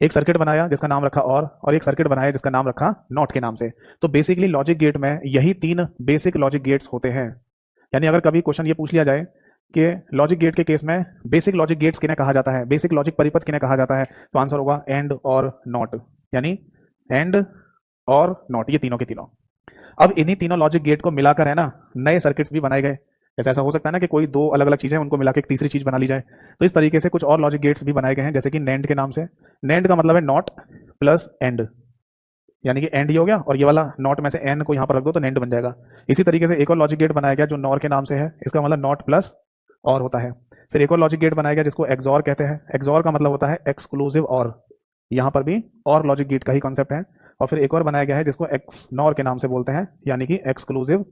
एक सर्किट बनाया जिसका नाम रखा और एक सर्किट बनाया जिसका नाम रखा नॉट के नाम से। तो बेसिकली लॉजिक गेट में यही तीन बेसिक लॉजिक गेट्स होते हैं। यानी अगर कभी क्वेश्चन ये पूछ लिया जाए कि लॉजिक गेट के केस में बेसिक लॉजिक गेट्स किन्हें कहा जाता है, बेसिक लॉजिक परिपथ किन्हें कहा जाता है, तो आंसर होगा एंड और नॉट, यानी एंड और नॉट, ये तीनों के तीनों। अब इन्हीं तीनों लॉजिक गेट को मिलाकर है ना नए सर्किट्स भी बनाए गए। जैसे ऐसा हो सकता है ना कि कोई दो अलग अलग चीजें उनको मिलाकर एक तीसरी चीज बना ली जाए, तो इस तरीके से कुछ और लॉजिक गेट्स भी बनाए गए हैं, जैसे कि नैंड के नाम से। नैंड का मतलब है नॉट प्लस एंड, यानी कि एंड ही हो गया और ये वाला नॉट में से एन को यहाँ पर रख दो तो नैंड बन जाएगा। इसी तरीके से एक और लॉजिक गेट बनाया गया जो नॉर के नाम से है, इसका मतलब नॉट प्लस और होता है। फिर एक और लॉजिक गेट बनाया गया जिसको एक्सॉर कहते हैं, एक्सॉर का मतलब होता है एक्सक्लूसिव और, यहाँ पर भी और लॉजिक गेट का ही कॉन्सेप्ट है। और फिर एक और बनाया गया है जिसको एक्स नॉर के नाम से बोलते हैं, यानी कि एक्सक्लूसिव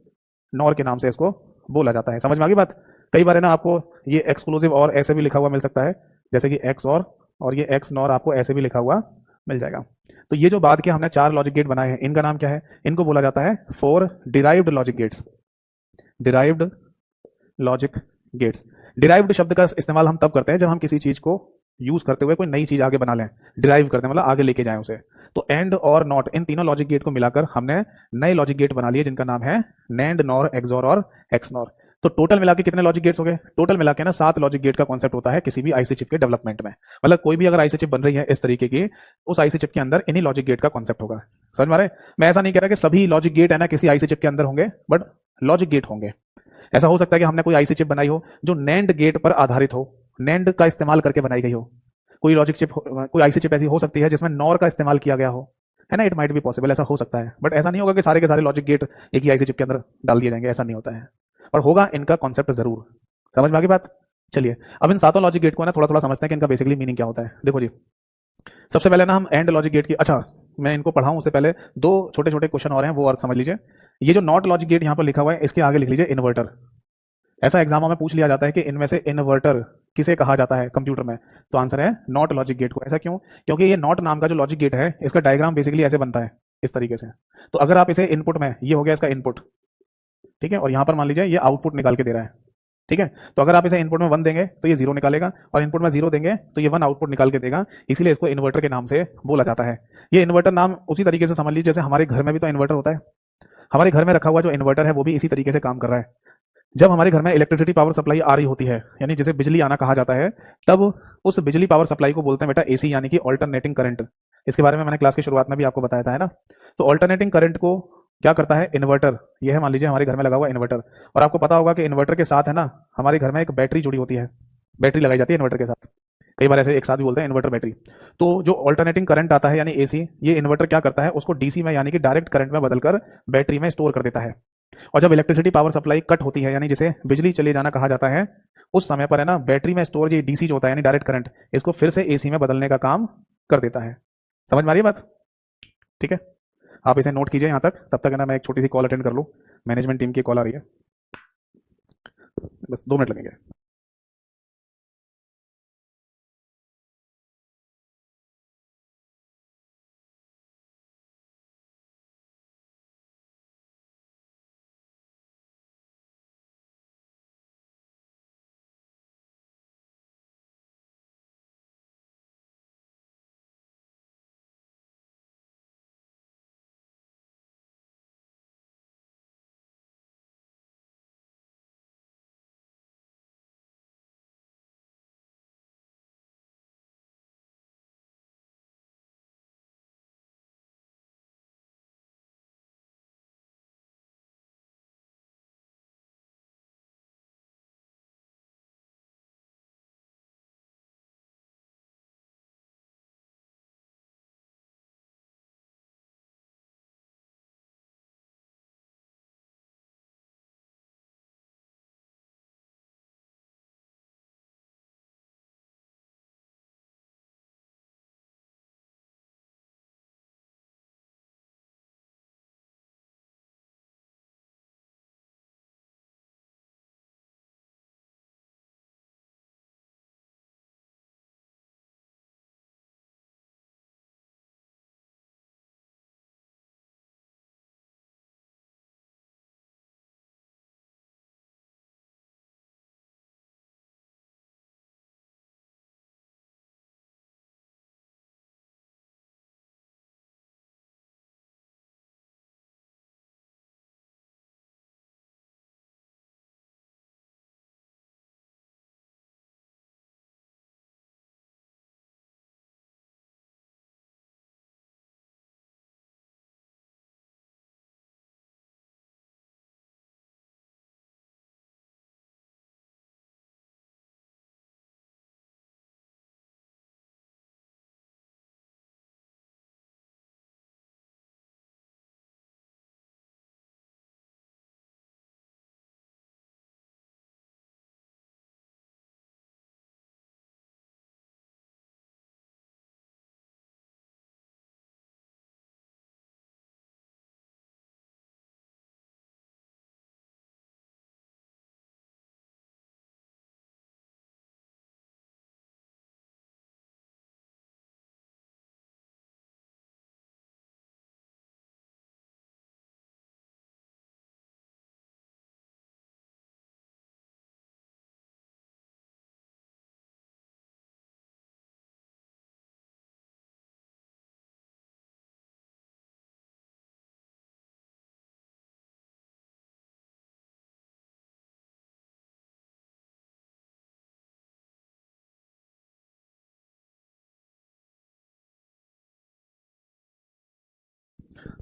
नॉर के नाम से इसको बोला जाता है। समझ में आ गई बात? कई बार है ना आपको ये एक्सक्लूसिव और ऐसे भी लिखा हुआ मिल सकता है, जैसे कि एक्स और और ये एक्स नॉर आपको ऐसे भी लिखा हुआ मिल जाएगा। तो ये जो बाद के हमने 4 लॉजिक गेट बनाए हैं, इनका नाम क्या है? इनको बोला जाता है 4 derived logic gates. Derived logic gates. Derived शब्द का इस्तेमाल हम तब करते हैं जब हम किसी चीज को यूज करते हुए कोई नई चीज आगे बना लें। डिराइव करते हैं मतलब आगे लेके जाएं उसे। तो एंड और नॉट, इन तीनों लॉजिक गेट को मिलाकर हमने नए लॉजिक गेट बना लिए जिनका नाम है नैंड, नॉर, एक्सॉर और एक्सनॉर। तो टोटल मिला के कितने लॉजिक गेट्स हो गए? टोटल मिला के ना 7 लॉजिक गेट का कॉन्सेप्ट होता है किसी भी आईसी चिप के डेवलपमेंट में। मतलब कोई भी अगर आईसी चिप बन रही है इस तरीके की, उस आईसी चिप के अंदर इन्हीं लॉजिक गेट का कॉन्सेप्ट होगा। समझ में आ रहा है? मैं ऐसा नहीं कह रहा कि सभी लॉजिक गेट है ना किसी आईसी चिप के अंदर होंगे, बट लॉजिक गेट होंगे। ऐसा हो सकता है कि हमने कोई आईसी चिप बनाई हो जो नैंड गेट पर आधारित हो, नैंड का इस्तेमाल करके बनाई गई हो। कोई लॉजिक चिप, कोई आईसी चिप ऐसी हो सकती है जिसमें नॉर का इस्तेमाल किया गया हो, है ना? इट माइट बी पॉसिबल, ऐसा हो सकता है। बट ऐसा नहीं होगा कि सारे के सारे लॉजिक गेट एक ही आईसी चिप के अंदर डाल दिए जाएंगे, ऐसा नहीं होता है। और होगा इनका कॉन्सेप्ट जरूर। समझ में आ गई बात? चलिए अब इन सातों लॉजिक गेट को ना थोड़ा थोड़ा समझते हैं कि इनका बेसिकली मीनिंग क्या होता है। देखो जी, सबसे पहले ना हम एंड लॉजिक गेट की, अच्छा मैं इनको पढ़ाऊं उससे पहले दो छोटे छोटे क्वेश्चन और हैं, वो और समझ लीजिए। ये जो नॉट लॉजिक गेट यहाँ पर लिखा हुआ है, इसके आगे लिख लीजिए इन्वर्टर। ऐसा एग्जामों में पूछ लिया जाता है कि इनमें से इन्वर्टर किसे कहा जाता है कंप्यूटर में, तो आंसर है नॉट लॉजिक गेट को। ऐसा क्यों? क्योंकि ये नॉट नाम का जो लॉजिक गेट है, इसका डायग्राम बेसिकली ऐसे बनता है, इस तरीके से। तो अगर आप इसे इनपुट में, ये हो गया इसका इनपुट, ठीक है, और यहां पर मान लीजिए ये आउटपुट निकाल के दे रहा है, ठीक है। तो अगर आप इसे इनपुट में 1 देंगे तो ये 0 निकालेगा, और इनपुट में 0 देंगे तो ये 1 आउटपुट निकाल के देगा। इसीलिए इसको इन्वर्टर के नाम से बोला जाता है। ये इन्वर्टर नाम उसी तरीके से समझ लीजिए जैसे हमारे घर में भी तो इन्वर्टर होता है। हमारे घर में रखा हुआ जो इन्वर्टर है वो भी इसी तरीके से काम कर रहा है। जब हमारे घर में इलेक्ट्रिसिटी पावर सप्लाई आ रही होती है, यानी जिसे बिजली आना कहा जाता है, तब उस बिजली पावर सप्लाई को बोलते हैं बेटा एसी, यानी कि ऑल्टरनेटिंग करंट। इसके बारे में मैंने क्लास की शुरुआत में भी आपको बताया था, है ना? तो ऑल्टरनेटिंग करंट को क्या करता है इन्वर्टर? ये है मान लीजिए हमारे घर में लगा हुआ इन्वर्टर, और आपको पता होगा कि इन्वर्टर के साथ है ना हमारे घर में एक बैटरी जुड़ी होती है, बैटरी लगाई जाती है इन्वर्टर के साथ। कई बार ऐसे एक साथ भी बोलते हैं इन्वर्टर बैटरी। तो जो ऑल्टरनेटिंग करंट आता है यानी एसी, ये इन्वर्टर क्या करता है, उसको डीसी में यानी कि डायरेक्ट करंट में बदलकर बैटरी में स्टोर कर देता है। और जब इलेक्ट्रिसिटी पावर सप्लाई कट होती है, यानी जिसे बिजली चले जाना कहा जाता है, उस समय पर है ना बैटरी में स्टोर ये डीसी जो होता है यानी डायरेक्ट करंट, इसको फिर से एसी में बदलने का काम कर देता है। समझ में आ रही है बात? ठीक है, आप इसे नोट कीजिए यहाँ तक। तब तक है ना मैं एक छोटी सी कॉल अटेंड कर लूँ, मैनेजमेंट टीम की कॉल आ रही है, बस 2 मिनट लगेंगे।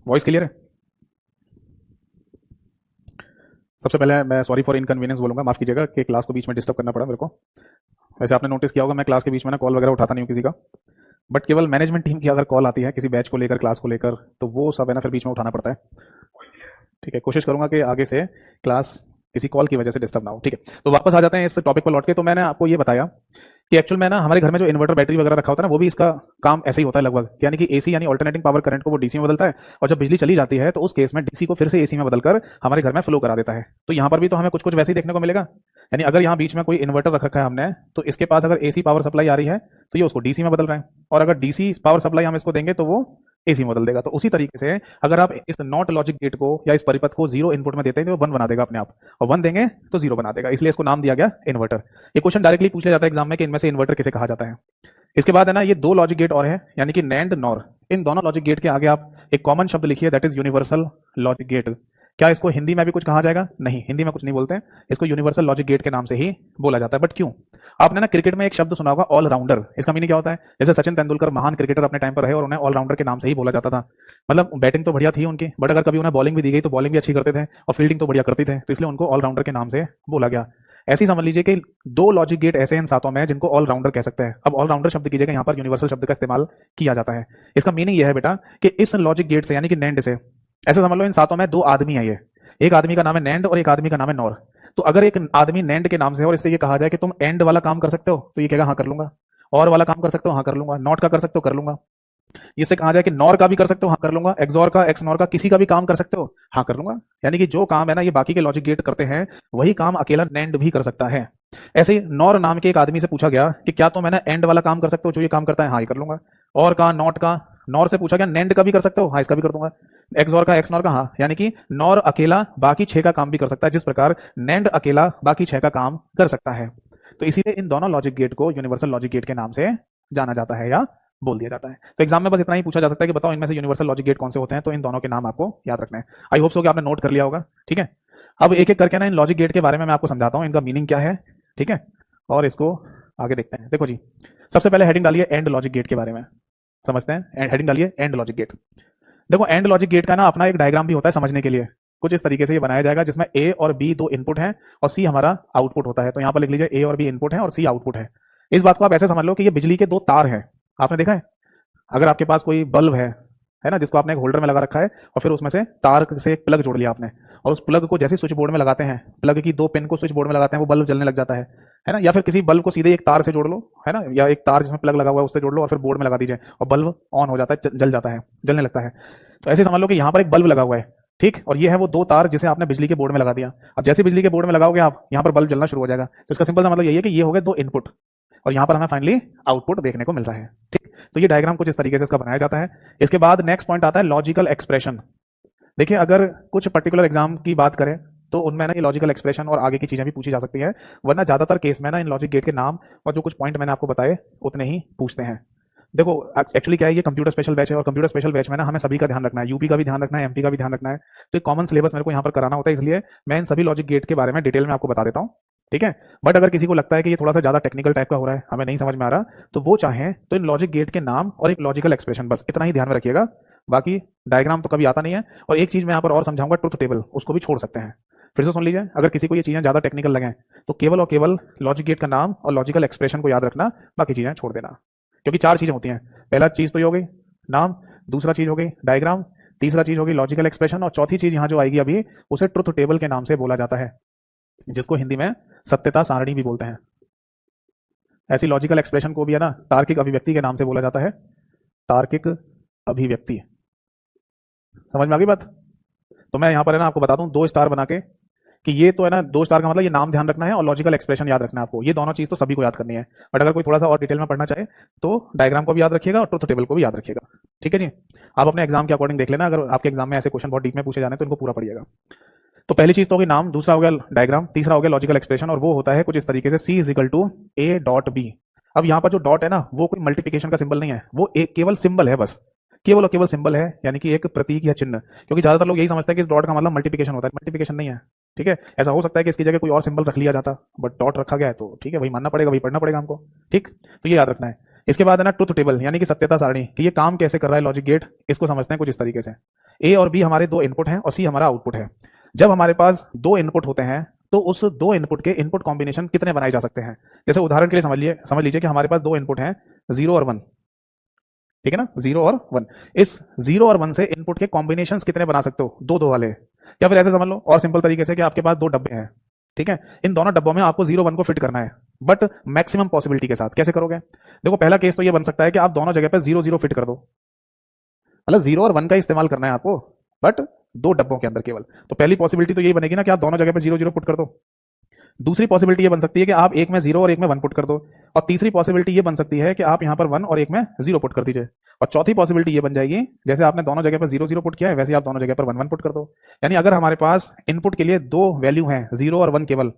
वॉइस क्लियर है? सबसे पहले मैं सॉरी फॉर इनकन्वीनियंस बोलूंगा, माफ कीजिएगा कि क्लास को बीच में डिस्टर्ब करना पड़ा मेरे को। वैसे आपने नोटिस किया होगा मैं क्लास के बीच में ना कॉल वगैरह उठाता नहीं हूँ किसी का, बट केवल मैनेजमेंट टीम की अगर कॉल आती है किसी बैच को लेकर, क्लास को लेकर, तो वो सब है ना फिर बीच में उठाना पड़ता है। ठीक है, कोशिश करूंगा कि आगे से क्लास किसी कॉल की वजह से डिस्टर्ब ना हो। ठीक है, तो वापस आ जाते हैं इस टॉपिक पर लौट के। तो मैंने आपको ये बताया कि एक्चुअल में ना हमारे घर में जो इन्वर्टर बैटरी वगैरह रखा होता है ना, वो भी इसका काम ऐसे ही होता है लगभग, यानी कि एसी यानी अल्टरनेटिंग पावर करंट को वो डीसी में बदलता है, और जब बिजली चली जाती है तो उस केस में डीसी को फिर से एसी में बदलकर हमारे घर में फ्लो करा देता है। तो यहाँ पर भी तो हमें कुछ कुछ वैसे ही देखने को मिलेगा, यानी अगर यहाँ बीच में कोई इन्वर्टर रख रखा है हमने, तो इसके पास अगर एसी पावर सप्लाई आ रही है तो ये उसको डीसी में बदल रहे हैं, और अगर डीसी पावर सप्लाई हम इसको देंगे तो वो एसी में बदल देगा। तो उसी तरीके से अगर आप इस नॉट लॉजिक गेट को या इस परिपथ को जीरो इनपुट में देते हैं तो वन बना देगा अपने आप, और वन देंगे तो जीरो बना देगा, इसलिए इसको नाम दिया गया इन्वर्टर। ये क्वेश्चन डायरेक्टली पूछ लिया जाता है एग्जाम में कि इनमें से इन्वर्टर किसे कहा जाता है। इसके बाद है ना ये दो लॉजिक गेट और है, यानी कि नैंड नॉर। इन दोनों लॉजिक गेट के आगे आप एक कॉमन शब्द लिखिए, that is universal logic gate. क्या इसको हिंदी में भी कुछ कहा जाएगा? नहीं, हिंदी में कुछ नहीं बोलते हैं, इसको यूनिवर्सल लॉजिक गेट के नाम से ही बोला जाता है। बट क्यों? आपने ना क्रिकेट में एक शब्द सुना होगा ऑलराउंडर, इसका मीनिंग क्या होता है? जैसे सचिन तेंदुलकर महान क्रिकेटर अपने टाइम पर रहे और उन्हें ऑलराउंडर के नाम से ही बोला जाता था। मतलब बैटिंग तो बढ़िया थी उनकी, बट अगर कभी उन्हें बॉलिंग भी दी गई तो बॉलिंग भी अच्छी करते थे, और फील्डिंग तो बढ़िया करते थे, तो इसलिए उनको ऑलराउंडर के नाम से बोला गया। ऐसे ही समझ लीजिए कि दो लॉजिक गेट ऐसे इन सातों में जिनको ऑलराउंडर कह सकते हैं। अब ऑलराउंडर शब्द की जगह यहाँ पर यूनिवर्सल शब्द का इस्तेमाल किया जाता है। इसका मीनिंग यह है बेटा कि इस लॉजिक गेट से यानी कि नैंड से, ऐसे समझ लो इन सातों में दो आदमी है, ये एक आदमी का नाम है नैंड और एक आदमी का नाम है नॉर। तो अगर एक आदमी नैंड के नाम से और इससे ये कहा जाए कि तुम एंड वाला काम कर सकते हो, तो ये कहेगा हाँ कर लूंगा। और वाला काम कर सकते हो, हाँ कर लूंगा। नॉट का कर सकते हो, कर लूंगा। इससे कहा जाए कि नॉर का भी कर सकते हो, हाँ कर लूंगा। एक्सॉर का, एक्स नॉर का, किसी का भी काम कर सकते हो, हाँ कर लूंगा। यानी कि जो काम है ना ये बाकी के लॉजिक गेट करते हैं, वही काम अकेला नैंड भी कर सकता है। ऐसे ही नॉर नाम के एक आदमी से पूछा गया कि क्या तुम है ना एंड वाला काम कर सकते हो जो ये काम करता है? हाँ ये कर लूंगा। और का, नॉट का, नॉर से पूछा गया नैंड का भी कर सकते हो? हाँ इसका भी कर दूंगा। एक्सॉर का, एक्स नॉर का, हाँ, यानी कि नॉर अकेला बाकी 6 का काम भी कर सकता है, जिस प्रकार नैंड अकेला बाकी 6 का काम कर सकता है। तो इसीलिए इन दोनों लॉजिक गेट को यूनिवर्सल लॉजिक गेट के नाम से जाना जाता है या बोल दिया जाता है। तो एग्जाम में बस इतना ही पूछा जा सकता है कि बताओ इनमें से यूनिवर्सल लॉजिक गेट कौन से होते हैं, तो इन दोनों के नाम आपको याद रखना है। आई होप सो कि आपने नोट कर लिया होगा। ठीक है, अब एक एक करके ना इन लॉजिक गेट के बारे में मैं आपको समझाता हूँ, इनका मीनिंग क्या है। ठीक है, और इसको आगे देखते हैं। देखो जी, सबसे पहले हेडिंग डालिए एंड लॉजिक गेट के बारे में समझते हैं। हेडिंग डालिए एंड लॉजिक गेट। देखो एंड लॉजिक गेट का ना अपना एक डायग्राम भी होता है समझने के लिए। कुछ इस तरीके से ये बनाया जाएगा जिसमें ए और बी दो इनपुट हैं और सी हमारा आउटपुट होता है। तो यहाँ पर लिख लीजिए ए और बी इनपुट है और सी आउटपुट है। इस बात को आप ऐसे समझ लो कि ये बिजली के दो तार हैं। आपने देखा है अगर आपके पास कोई बल्ब है ना, जिसको आपने एक होल्डर में लगा रखा है और फिर उसमें से तार से एक प्लग जोड़ लिया आपने, और उस प्लग को जैसे स्विच बोर्ड में लगाते हैं, प्लग की दो पिन को स्विच बोर्ड में लगाते हैं, वो बल्ब जलने लग जाता है ना। या फिर किसी बल्ब को सीधे एक तार से जोड़ लो, है ना, या एक तार जिसमें प्लग लगा हुआ है उससे जोड़ लो और फिर बोर्ड में लगा दीजिए और बल्ब ऑन हो जाता है, जल जाता है, जलने लगता है। तो ऐसे समझ लो कि यहाँ पर एक बल्ब लगा हुआ है, ठीक, और ये है वो दो तार जिसे आपने बिजली के बोर्ड में लगा दिया। अब जैसे बिजली के बोर्ड में लगाओगे आप, यहाँ पर बल्ब जलना शुरू हो जाएगा। तो इसका सिंपल सा मतलब यही है कि ये हो गए दो इनपुट और यहाँ पर हमें फाइनली आउटपुट देखने को मिल रहा है। ठीक, तो ये डायग्राम कुछ इस तरीके से इसका बनाया जाता है। इसके बाद नेक्स्ट पॉइंट आता है लॉजिकल एक्सप्रेशन। देखिए अगर कुछ पर्टिकुलर एग्जाम की बात करें तो उनमें ना ये लॉजिकल एक्सप्रेशन और आगे की चीजें भी पूछी जा सकती है, वरना ज्यादातर केस में ना इन लॉजिक गेट के नाम और जो कुछ पॉइंट मैंने आपको बताए उतने ही पूछते हैं। देखो एक्चुअली क्या है, ये कंप्यूटर स्पेशल बैच है और कंप्यूटर स्पेशल बैच में ना हमें सभी का ध्यान रखना है, यूपी का भी ध्यान रखना है, एमपी का भी ध्यान रखना है। तो एक कॉमन सिलेबस मेरे को यहाँ पर कराना होता है, इसलिए मैं इन सभी लॉजिक गेट के बारे में डिटेल में आपको बता देता हूँ। ठीक है, बट अगर किसी को लगता है कि ये थोड़ा सा ज्यादा टेक्निकल टाइप का हो रहा है, हमें नहीं समझ में आ रहा, तो वो चाहे तो इन लॉजिक गेट के नाम और एक लॉजिकल एक्सप्रेशन, बस इतना ही ध्यान में रखिएगा। बाकी डायग्राम तो कभी आता नहीं है। और एक चीज मैं यहाँ पर और समझाऊंगा, ट्रुथ टेबल, उसको भी छोड़ सकते हैं। फिर से सुन लीजिए, अगर किसी को ये चीजें ज्यादा टेक्निकल लगें तो केवल और केवल लॉजिक गेट का नाम और लॉजिकल एक्सप्रेशन को याद रखना, बाकी चीजें छोड़ देना। क्योंकि 4 चीजें होती हैं। पहला चीज तो ये हो गई नाम, दूसरा चीज हो गई डायग्राम, तीसरा चीज होगी लॉजिकल एक्सप्रेशन, और चौथी चीज यहाँ जो आएगी अभी, उसे ट्रुथ टेबल के नाम से बोला जाता है, जिसको हिंदी में सत्यता सारणी भी बोलते हैं। ऐसी लॉजिकल एक्सप्रेशन को भी है ना तार्किक अभिव्यक्ति के नाम से बोला जाता है, तार्किक अभिव्यक्ति। समझ में आ गई बात? तो मैं यहाँ पर है ना आपको बता दूं 2 स्टार बना के कि ये तो है ना 2 स्टार का मतलब ये नाम ध्यान रखना है और लॉजिकल एक्सप्रेशन याद रखना है आपको। ये दोनों चीज तो सभी को याद करनी है, बट अगर कोई थोड़ा सा और डिटेल में पढ़ना चाहे तो डायग्राम को भी याद रखिएगा और ट्रुथ टेबल को भी याद रखिएगा। ठीक है जी, आप अपने एग्जाम के अकॉर्डिंग देख लेना, अगर आपके एग्जाम में ऐसे क्वेश्चन बहुत डीप में पूछे जाने तो इनको पूरा पढ़िएगा। तो पहली चीज तो होगी नाम, दूसरा हो गया डायग्राम, तीसरा हो गया लॉजिकल एक्सप्रेशन, और वो होता है कुछ इस तरीके से C is equal to A dot B। अब यहाँ पर जो डॉट है ना वो कोई मल्टीप्लिकेशन का सिंबल नहीं है, वो एक केवल सिंबल है, बस केवल और केवल सिंबल है, यानी कि एक प्रतीक या चिन्ह। क्योंकि ज्यादातर लोग यही समझते हैं कि इस डॉट का मतलब मल्टीप्लिकेशन होता है, मल्टीप्लिकेशन नहीं है। ठीक है, ऐसा हो सकता है कि इसकी जगह कोई और सिंबल रख लिया जाता, बट डॉट रखा गया है तो ठीक है, वही मानना पड़ेगा, वही पढ़ना पड़ेगा हमको। ठीक, तो ये याद रखना है। इसके बाद है ना ट्रुथ टेबल यानी कि सत्यता सारणी कि ये काम कैसे कर रहा है लॉजिक गेट, इसको समझते हैं कुछ इस तरीके से। ए और बी हमारे दो इनपुट हैं और सी हमारा आउटपुट है। जब हमारे पास दो इनपुट होते हैं तो उस दो इनपुट के इनपुट कॉम्बिनेशन कितने बनाए जा सकते हैं। जैसे उदाहरण के लिए समझ लीजिए कि हमारे पास दो इनपुट हैं 0 और 1, ठीक है ना, 0 और 1। इस 0 और 1 से इनपुट के कॉम्बिनेशन कितने बना सकते हो, दो दो वाले। या फिर ऐसे समझ लो और सिंपल तरीके से कि आपके पास दो डब्बे हैं, ठीक है, इन दोनों डब्बों में आपको 0 1 को फिट करना है, बट मैक्सिमम पॉसिबिलिटी के साथ। कैसे करोगे, देखो पहला केस तो ये बन सकता है कि आप दोनों जगह पे 0 0 फिट कर दो, मतलब 0 और 1 का इस्तेमाल करना है आपको, बट दो डब्बों के अंदर केवल। तो पहली पॉसिबिलिटी तो यही बनेगी ना कि आप दोनों जगह पे 0 0 पुट कर दो। दूसरी पॉसिबिलिटी ये बन सकती है कि आप एक में 0 और एक में 1 पुट कर दो। और तीसरी पॉसिबिलिटी ये बन सकती है कि आप यहाँ पर 1 और एक में 0 पुट कर दीजिए। और चौथी पॉसिबिलिटी ये बन जाएगी, जैसे आपने दोनों जगह पर 0 0 पुट किया है वैसे आप दोनों जगह पर 1 1 पुट कर दो। यानी अगर हमारे पास इनपुट के लिए दो वैल्यू हैं 0 और 1 केवल,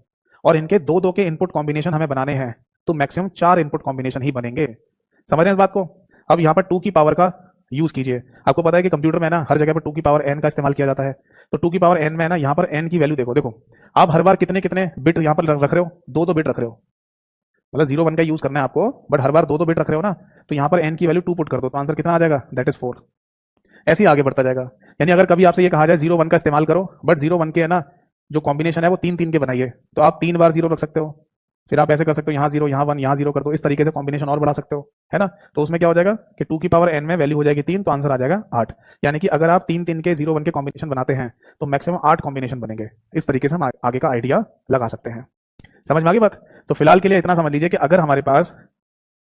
और इनके दो दो के इनपुट कॉम्बिनेशन हमें बनाने हैं, तो मैक्सिमम 4 इनपुट कॉम्बिनेशन ही बनेंगे। समझ रहे हैं इस बात को। अब यहाँ पर 2 की पावर का यूज कीजिए। आपको पता है कि कंप्यूटर में ना हर जगह पर 2 की पावर n का इस्तेमाल किया जाता है। तो 2 की पावर n में ना यहाँ पर n की वैल्यू देखो, देखो आप हर बार कितने कितने बिट यहाँ पर रख रहे हो, दो दो बिट रख रहे हो, मतलब 0 1 का यूज करना है आपको, बट हर बार दो दो बिट रख रहे हो ना, तो यहाँ पर n की वैल्यू 2 पुट कर दो, तो आंसर कितना आ जाएगा, दैट इज 4। ऐसे ही आगे बढ़ता जाएगा। यानी अगर कभी आपसे ये कहा जाए 0 1 का इस्तेमाल करो, बट 0 1 के है ना जो कॉम्बिनेशन है वो 3 3 के बनाइए, तो आप 3 बार 0 रख सकते हो। फिर आप ऐसे कर सकते हो, यहाँ 0 यहाँ 1 यहाँ 0 कर दो, इस तरीके से कॉम्बिनेशन और बढ़ा सकते हो, है ना। तो उसमें क्या हो जाएगा कि 2 की पावर n में वैल्यू हो जाएगी 3, तो आंसर आ जाएगा 8। यानी कि अगर आप 3 3 के 0 1 के कॉम्बिनेशन बनाते हैं तो मैक्सिमम 8 कॉम्बिनेशन बनेंगे। इस तरीके से हम आगे का आइडिया लगा सकते हैं। समझ में आ गई बात। तो फिलहाल के लिए इतना समझ लीजिए कि अगर हमारे पास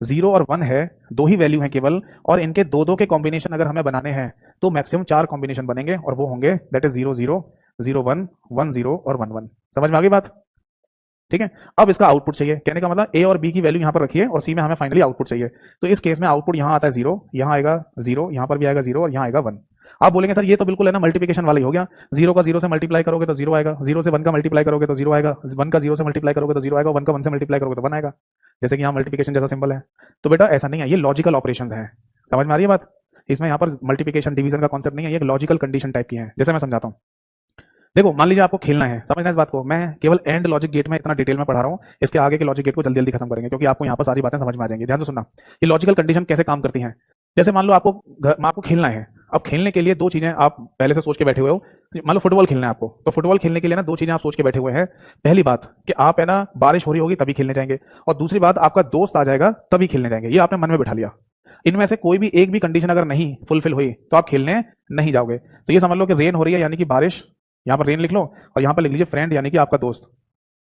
0 और 1 है, दो ही वैल्यू हैं केवल, और इनके दो दो के कॉम्बिनेशन अगर हमें बनाने हैं तो मैक्सिमम 4 कॉम्बिनेशन बनेंगे, और वो होंगे दैट इज 0 0 0 1 1 0 और 1 1। समझ में आ गई बात, ठीक है। अब इसका आउटपुट चाहिए, कहने का मतलब ए और बी की वैल्यू यहाँ पर रखिए और सी में हमें फाइनली आउटपुट चाहिए। तो इस केस में आउटपुट यहाँ आता है 0, यहाँ आएगा 0, यहाँ पर भी आएगा 0 और यहाँ आएगा 1। आप बोलेंगे सर ये तो बिल्कुल है ना मल्टीप्लिकेशन वाला ही हो गया, 0 का 0 से मल्टीप्लाई करोगे तो 0 आएगा, 0 से 1 का मल्टीप्लाई करोगे तो 0 आएगा, 1 का 0 से मल्टीप्लाई करोगे तो 0 आएगा, 1 का 1 से मल्टीप्लाई करोगे तो 1 आएगा, जैसे कि यहाँ मल्टीप्लिकेशन जैसा सिंबल है। तो बेटा ऐसा नहीं है, ये लॉजिकल ऑपरेशंस हैं। समझ में आ रही है बात। इसमें यहाँ पर मल्टीप्लिकेशन डिवीजन का कॉन्सेप्ट नहीं है, ये एक लॉजिकल कंडीशन टाइप की है। जैसे मैं समझाता हूँ, देखो मान लीजिए आपको खेलना है, समझना इस बात को। मैं केवल एंड लॉजिक गेट में इतना डिटेल में पढ़ा रहा हूँ, इसके आगे के लॉजिक गेट को जल्दी जल्दी खत्म करेंगे क्योंकि आपको यहाँ पर सारी बातें समझ में आ जाएंगी। ध्यान से सुनना, ये लॉजिकल कंडीशन कैसे काम करती हैं। जैसे मान लो आपको खेलना है। अब खेलने के लिए दो चीजें आप पहले से सोच के बैठे हुए हो। मान लो फुटबॉल खेलना है आपको, तो फुटबॉल खेलने के लिए ना दो चीजें आप सोच के बैठे हुए हैं। पहली बात कि आप है ना बारिश हो रही होगी तभी खेलने जाएंगे, और दूसरी बात आपका दोस्त आ जाएगा तभी खेलने जाएंगे। ये आपने मन में बिठा लिया। इनमें से कोई भी एक भी कंडीशन अगर नहीं फुलफिल हुई तो आप खेलने नहीं जाओगे। तो ये समझ लो कि रेन हो रही है यानी कि बारिश, यहाँ पर रेन लिख लो और यहाँ पर लिख लीजिए फ्रेंड यानी कि आपका दोस्त।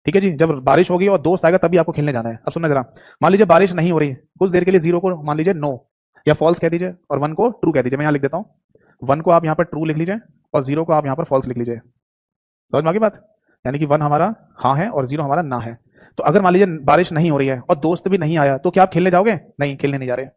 ठीक है जी, जब बारिश होगी और दोस्त आएगा तभी आपको खेलने जाना है। अब सुनना जरा, मान लीजिए बारिश नहीं हो रही, कुछ देर के लिए 0 को मान लीजिए नो या फॉल्स कह दीजिए और 1 को ट्रू कह दीजिए। मैं यहाँ लिख देता हूँ, 1 को आप यहाँ पर ट्रू लिख लीजिए और 0 को आप यहाँ पर फॉल्स लिख लीजिए। समझ में आ गई बात। यानी कि 1 हमारा हाँ है और 0 हमारा ना है। तो अगर मान लीजिए बारिश नहीं हो रही है और दोस्त भी नहीं आया तो क्या आप खेलने जाओगे? नहीं, खेलने नहीं जा रहे।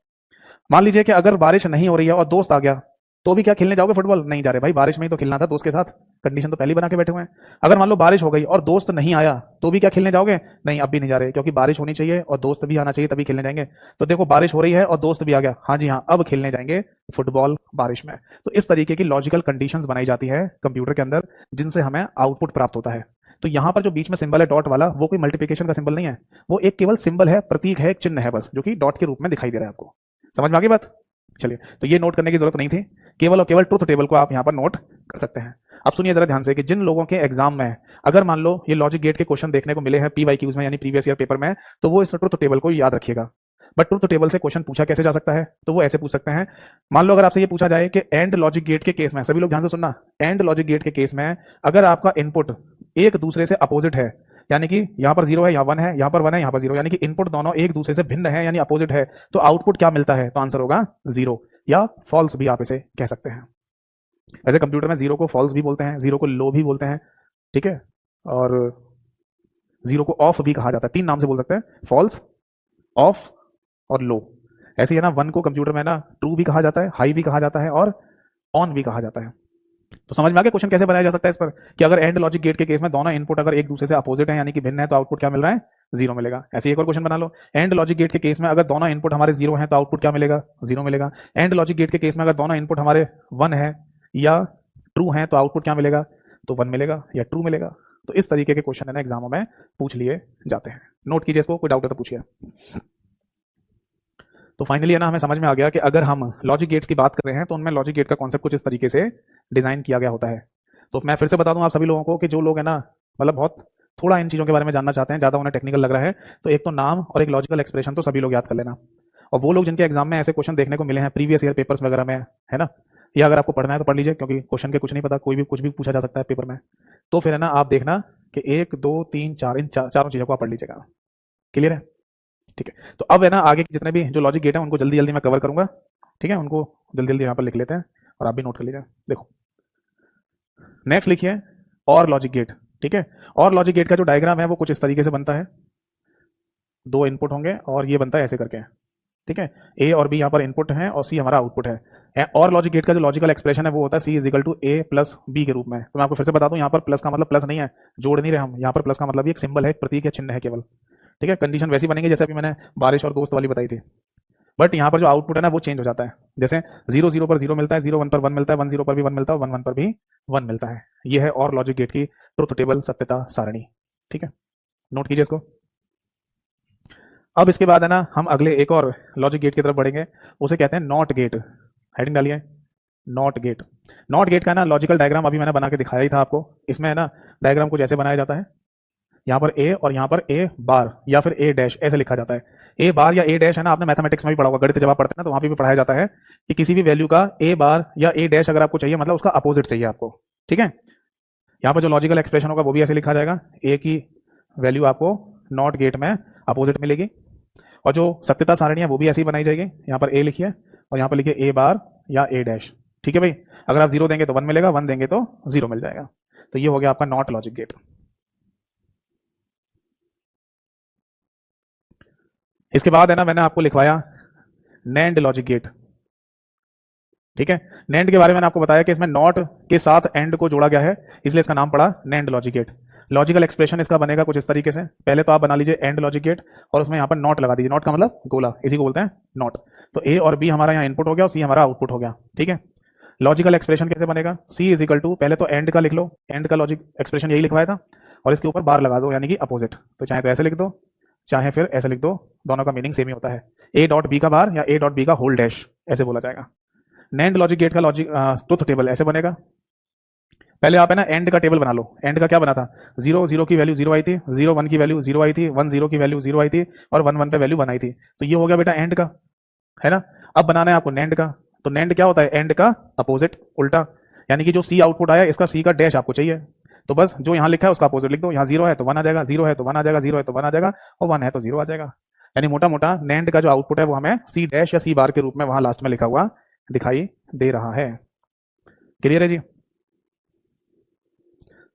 मान लीजिए कि अगर बारिश नहीं हो रही है और दोस्त आ गया तो भी क्या खेलने जाओगे फुटबॉल? नहीं जा रहे भाई, बारिश में ही तो खेलना था दोस्त के साथ, कंडीशन तो पहले बना के बैठे हुए हैं। अगर मान लो बारिश हो गई और दोस्त नहीं आया तो भी क्या खेलने जाओगे? नहीं, अब भी नहीं जा रहे, क्योंकि बारिश होनी चाहिए और दोस्त भी आना चाहिए तभी खेलने जाएंगे। तो देखो बारिश हो रही है और दोस्त भी आ गया, हाँ जी हाँ, अब खेलने जाएंगे फुटबॉल बारिश में। तो इस तरीके की लॉजिकल कंडीशंस बनाई जाती है कंप्यूटर के अंदर, जिनसे हमें आउटपुट प्राप्त होता है। तो यहाँ पर जो बीच में सिंबल है डॉट वाला, वो कोई मल्टीप्लिकेशन का सिंबल नहीं है, वो एक केवल सिंबल है, प्रतीक है, एक चिन्ह है बस, जो कि डॉट के रूप में दिखाई दे रहा है आपको। समझ में आ गई बात। चलिए, तो ये नोट करने की जरूरत नहीं थी, केवल और केवल ट्रुथ टेबल को आप यहाँ पर नोट कर सकते हैं। अब सुनिए जरा ध्यान से कि जिन लोगों के एग्जाम में अगर मान लो ये लॉजिक गेट के क्वेश्चन देखने को मिले हैं PYQs में यानी प्रीवियस ईयर पेपर में, तो वो इस ट्रुथ टेबल को याद रखिएगा। बट ट्रुथ टेबल से क्वेश्चन पूछा कैसे जा सकता है? तो वो ऐसे पूछ सकते हैं। मान लो अगर आपसे ये पूछा जाए कि एंड लॉजिक गेट के केस में, सभी लोग ध्यान से सुनना, एंड लॉजिक गेट के केस में अगर आपका इनपुट एक दूसरे से अपोजिट है, यानी कि यहाँ पर 0 है, यहाँ 1 है, यहाँ पर 1 है, यहाँ पर 0, यानी कि इनपुट दोनों एक दूसरे से भिन्न है यानी अपोजिट है, तो आउटपुट क्या मिलता है? तो आंसर होगा 0 या फॉल्स भी आप इसे कह सकते हैं। वैसे कंप्यूटर में 0 को फॉल्स भी बोलते हैं, 0 को लो भी बोलते हैं, ठीक है, और 0 को ऑफ भी कहा जाता है। 3 नाम से बोल सकते हैं, फॉल्स, ऑफ और लो। ऐसे ही है ना, 1 को कंप्यूटर में ना ट्रू भी कहा जाता है, हाई भी कहा जाता है और ऑन भी कहा जाता है। तो समझ में आ गया क्वेश्चन कैसे बनाया जा सकता है इस पर, कि अगर एंड लॉजिक गेट के केस में दोनों इनपुट अगर एक दूसरे से अपोजिट है यानी कि भिन्न है, तो आउटपुट क्या मिल रहा है? 0 मिलेगा। ऐसे एक और क्वेश्चन बना लो, एंड लॉजिक गेट के केस में अगर दोनों इनपुट हमारे 0 हैं तो आउटपुट क्या मिलेगा? 0 मिलेगा। एंड लॉजिक गेट के केस में अगर दोनों इनपुट हमारे 1 है या ट्रू हैं तो आउटपुट क्या मिलेगा? तो 1 मिलेगा या ट्रू मिलेगा। तो इस तरीके के क्वेश्चन है ना एग्जामों में पूछ लिए जाते हैं। नोट कीजिए इसको, कोई डाउट है तो पूछिए। तो फाइनली है ना हमें समझ में आ गया कि अगर हम लॉजिक गेट्स की बात कर रहे हैं तो उनमें लॉजिक गेट का कॉन्सेप्ट कुछ इस तरीके से डिजाइन किया गया होता है। तो मैं फिर से बता दूं आप सभी लोगों को कि जो लोग है ना मतलब बहुत थोड़ा इन चीज़ों के बारे में जानना चाहते हैं, ज़्यादा उन्हें टेक्निकल लग रहा है, तो एक तो नाम और एक लॉजिकल एक्सप्रेशन तो सभी लोग याद कर लेना। और वो लोग जिनके एग्जाम में ऐसे क्वेश्चन देखने को मिले हैं प्रीवियस ईयर पेपर्स वगैरह में, है ना, या अगर आपको पढ़ना है तो पढ़ लीजिए, क्योंकि क्वेश्चन के कुछ नहीं पता, कोई भी कुछ भी पूछा जा सकता है पेपर में। तो फिर है ना आप देखना कि 1 2 3 4 इन चारों चीज़ों को आप पढ़ लीजिएगा। क्लियर है? ठीक है। तो अब है ना आगे के जितने भी जो लॉजिक गेट है उनको जल्दी जल्दी मैं कवर करूंगा। ठीक है, उनको जल्दी जल्दी यहाँ पर लिख लेते हैं और आप भी नोट कर लीजिए। देखो नेक्स्ट लिखिए और लॉजिक गेट। ठीक है, और लॉजिक गेट का जो डायग्राम है वो कुछ इस तरीके से बनता है। 2 इनपुट होंगे और ये बनता है ऐसे करके। ठीक है, ए और बी यहाँ पर इनपुट है और सी हमारा आउटपुट है। और लॉजिक गेट का जो लॉजिकल एक्सप्रेशन है वो होता है C is equal to A plus B के रूप में। तो मैं आपको फिर से बता दूं, यहाँ पर प्लस का मतलब प्लस नहीं है, जोड़ नहीं रहे हम, यहाँ पर प्लस का मतलब एक सिंबल है, एक प्रतीक है, चिन्ह है केवल। ठीक है, कंडीशन वैसी बनेगी जैसे अभी मैंने बारिश और दोस्त वाली बताई थी, बट यहाँ पर जो आउटपुट है ना वो चेंज हो जाता है। जैसे 0 0 पर 0 मिलता है, 0 1 पर 1 मिलता है, 1 0 पर भी 1 मिलता है, 1 1 पर भी 1 मिलता है। ये है और लॉजिक गेट की ट्रुथ टेबल, सत्यता सारणी। ठीक है, नोट कीजिए इसको। अब इसके बाद है ना हम अगले एक और लॉजिक गेट की तरफ बढ़ेंगे, उसे कहते हैं नॉट गेट। हेडिंग डालिए, नॉट गेट। नॉट गेट का ना लॉजिकल डायग्राम अभी मैंने बना के दिखाया ही था आपको। इसमें है ना डायग्राम कुछ ऐसे बनाया जाता है, यहाँ पर ए और यहाँ पर ए बार या फिर ए डैश ऐसे लिखा जाता है। ए बार या ए डैश है ना आपने मैथमेटिक्स में भी पढ़ा होगा, गणित जब आप पढ़ते हैं ना तो वहाँ पे भी पढ़ाया जाता है कि किसी भी वैल्यू का ए बार या ए डैश अगर आपको चाहिए मतलब उसका अपोजिट चाहिए आपको। ठीक है, यहाँ पर जो लॉजिकल एक्सप्रेशन होगा वो भी ऐसे लिखा जाएगा, ए की वैल्यू आपको नॉट गेट में अपोजिट मिलेगी, और जो सत्यता सारणी है वो भी ऐसी बनाई जाएगी। यहाँ पर ए लिखिए और यहाँ पर लिखिए ए बार या ए डैश। ठीक है भाई, अगर आप 0 देंगे तो 1 मिलेगा, 1 देंगे तो 0 मिल जाएगा। तो ये हो गया आपका नॉट लॉजिक गेट। इसके बाद है ना मैंने आपको लिखवाया नैंड लॉजिक गेट। ठीक है, नैंड के बारे में मैंने आपको बताया कि इसमें नॉट के साथ एंड को जोड़ा गया है, इसलिए इसका नाम पड़ा NAND logic gate. Logical expression इसका बनेगा कुछ इस तरीके से। पहले तो आप बना लीजिए एंड लॉजिक गेट और उसमें यहाँ पर नॉट लगा दीजिए। नॉट का मतलब गोला, इसी को बोलते हैं नॉट। तो ए और बी हमारा यहाँ इनपुट हो गया और सी हमारा आउटपुट हो गया। ठीक है, लॉजिकल एक्सप्रेशन कैसे बनेगा, सी इज इक्वल टू, पहले तो एंड का लिख लो, एंड का लॉजिक एक्सप्रेशन यही लिखवाया था, और इसके ऊपर बार लगा दो यानी कि अपोजिट। तो चाहे तो ऐसे लिख दो चाहे फिर ऐसे लिख दो, दोनों का मीनिंग सेम ही होता है। ए डॉट बी का बार या ए डॉट बी का होल डैश ऐसे बोला जाएगा। नैंड लॉजिक गेट का लॉजिक ट्रुथ टेबल ऐसे बनेगा। पहले आप है ना एंड का टेबल बना लो। एंड का क्या बना था, 0 0 की वैल्यू 0 आई थी, 0 1 की वैल्यू 0 आई थी, 1 0 की वैल्यू 0 आई थी, और 1 1 पे वैल्यू 1 आई थी। तो ये हो गया बेटा एंड का, है ना। अब बनाना है आपको नैंड का। तो नैंड क्या होता है, एंड का अपोजिट, उल्टा, यानी कि जो सी आउटपुट आया इसका सी का डैश आपको चाहिए। तो बस जो यहाँ लिखा है उसका अपोजिट लिख दो। यहाँ 0 है तो 1 आ जाएगा, 0 है तो 1 आ जाएगा, 0 है तो 1 आ जाएगा, और 1 है तो 0 आ जाएगा। यानी मोटा मोटा नैंड का जो आउटपुट है वो हमें सी डैश या सी बार के रूप में वहां लास्ट में लिखा हुआ दिखाई दे रहा है। क्लियर है जी,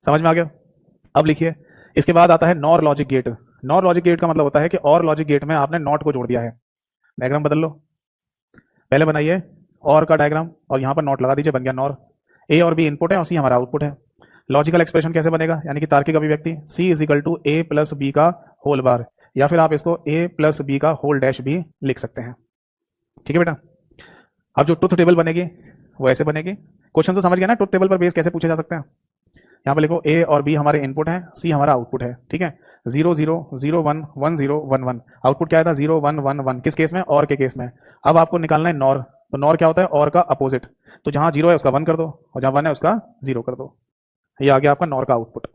समझ में आ गया। अब लिखिए, इसके बाद आता है NOR logic gate. NOR logic gate का मतलब होता है कि और लॉजिक गेट में आपने नॉट को जोड़ दिया है। डायग्राम बदल लो, पहले बनाइए और का डायग्राम और यहाँ पर नॉट लगा दीजिए, बन गया नॉर। ए और बी इनपुट है और सी हमारा आउटपुट है। लॉजिकल एक्सप्रेशन कैसे बनेगा, यानी कि तार्किक अभिव्यक्ति, C is equal to A plus B का होल बार, या फिर आप इसको ए प्लस बी का होल डैश भी लिख सकते हैं। ठीक है बेटा, अब जो ट्रुथ टेबल बनेगी वो ऐसे बनेगी। क्वेश्चन तो समझ गया ना, ट्रुथ टेबल पर बेस कैसे पूछे जा सकते हैं। यहाँ पे लिखो ए और बी हमारे इनपुट है, सी हमारा आउटपुट है। ठीक है, 0 0 0 1 1 0 1 1, आउटपुट क्या था 0 1 1 1, किस केस में, और के केस में। अब आपको निकालना है नॉर। तो नॉर क्या होता है, और का अपोजिट। तो जहां 0 है उसका 1 कर दो और जहां 1 है उसका 0 कर दो। ये आ गया आपका नॉर का आउटपुट।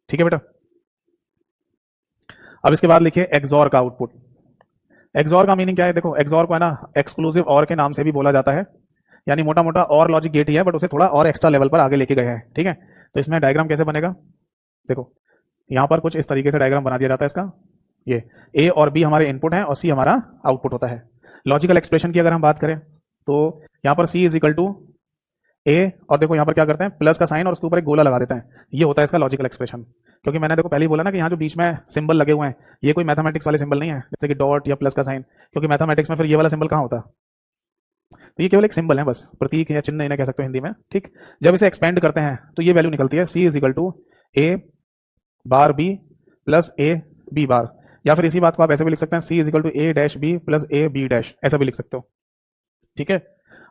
ठीक है बेटा, अब इसके बाद लिखिए एक्सॉर का आउटपुट। एक्सॉर का मीनिंग क्या है, देखो एक्सॉर को है ना एक्सक्लूसिव और के नाम से भी बोला जाता है, यानी मोटा मोटा और लॉजिक गेट ही है बट उसे थोड़ा और एक्स्ट्रा लेवल पर आगे लेके गए हैं। ठीक है, तो इसमें डायग्राम कैसे बनेगा, देखो यहाँ पर कुछ इस तरीके से डायग्राम बना दिया जाता है इसका। ये ए और बी हमारे इनपुट है और सी हमारा आउटपुट होता है। लॉजिकल एक्सप्रेशन की अगर हम बात करें तो यहाँ पर सी इज इक्वल टू ए, और देखो यहाँ पर क्या करते हैं, प्लस का साइन और उसके ऊपर एक गोला लगा देते हैं। ये होता है इसका लॉजिकल एक्सप्रेशन। क्योंकि मैंने देखो पहले ही बोला ना कि यहाँ जो बीच में सिंबल लगे हुए हैं ये कोई मैथमेटिक्स वाले सिंबल नहीं है, जैसे कि डॉट या प्लस का साइन, क्योंकि मैथमेटिक्स में फिर ये वाला सिंबल कहाँ होता। तो ये केवल एक सिंबल है, बस प्रतीक या चिन्ह इन्हें कह सकते हो हिंदी में। ठीक, जब इसे एक्सपेंड करते हैं तो ये वैल्यू निकलती है, C is equal to A bar B plus A B bar, या फिर इसी बात को आप ऐसे भी लिख सकते हैं, C is equal to A dash B plus A B dash, ऐसा भी लिख सकते हो। ठीक है,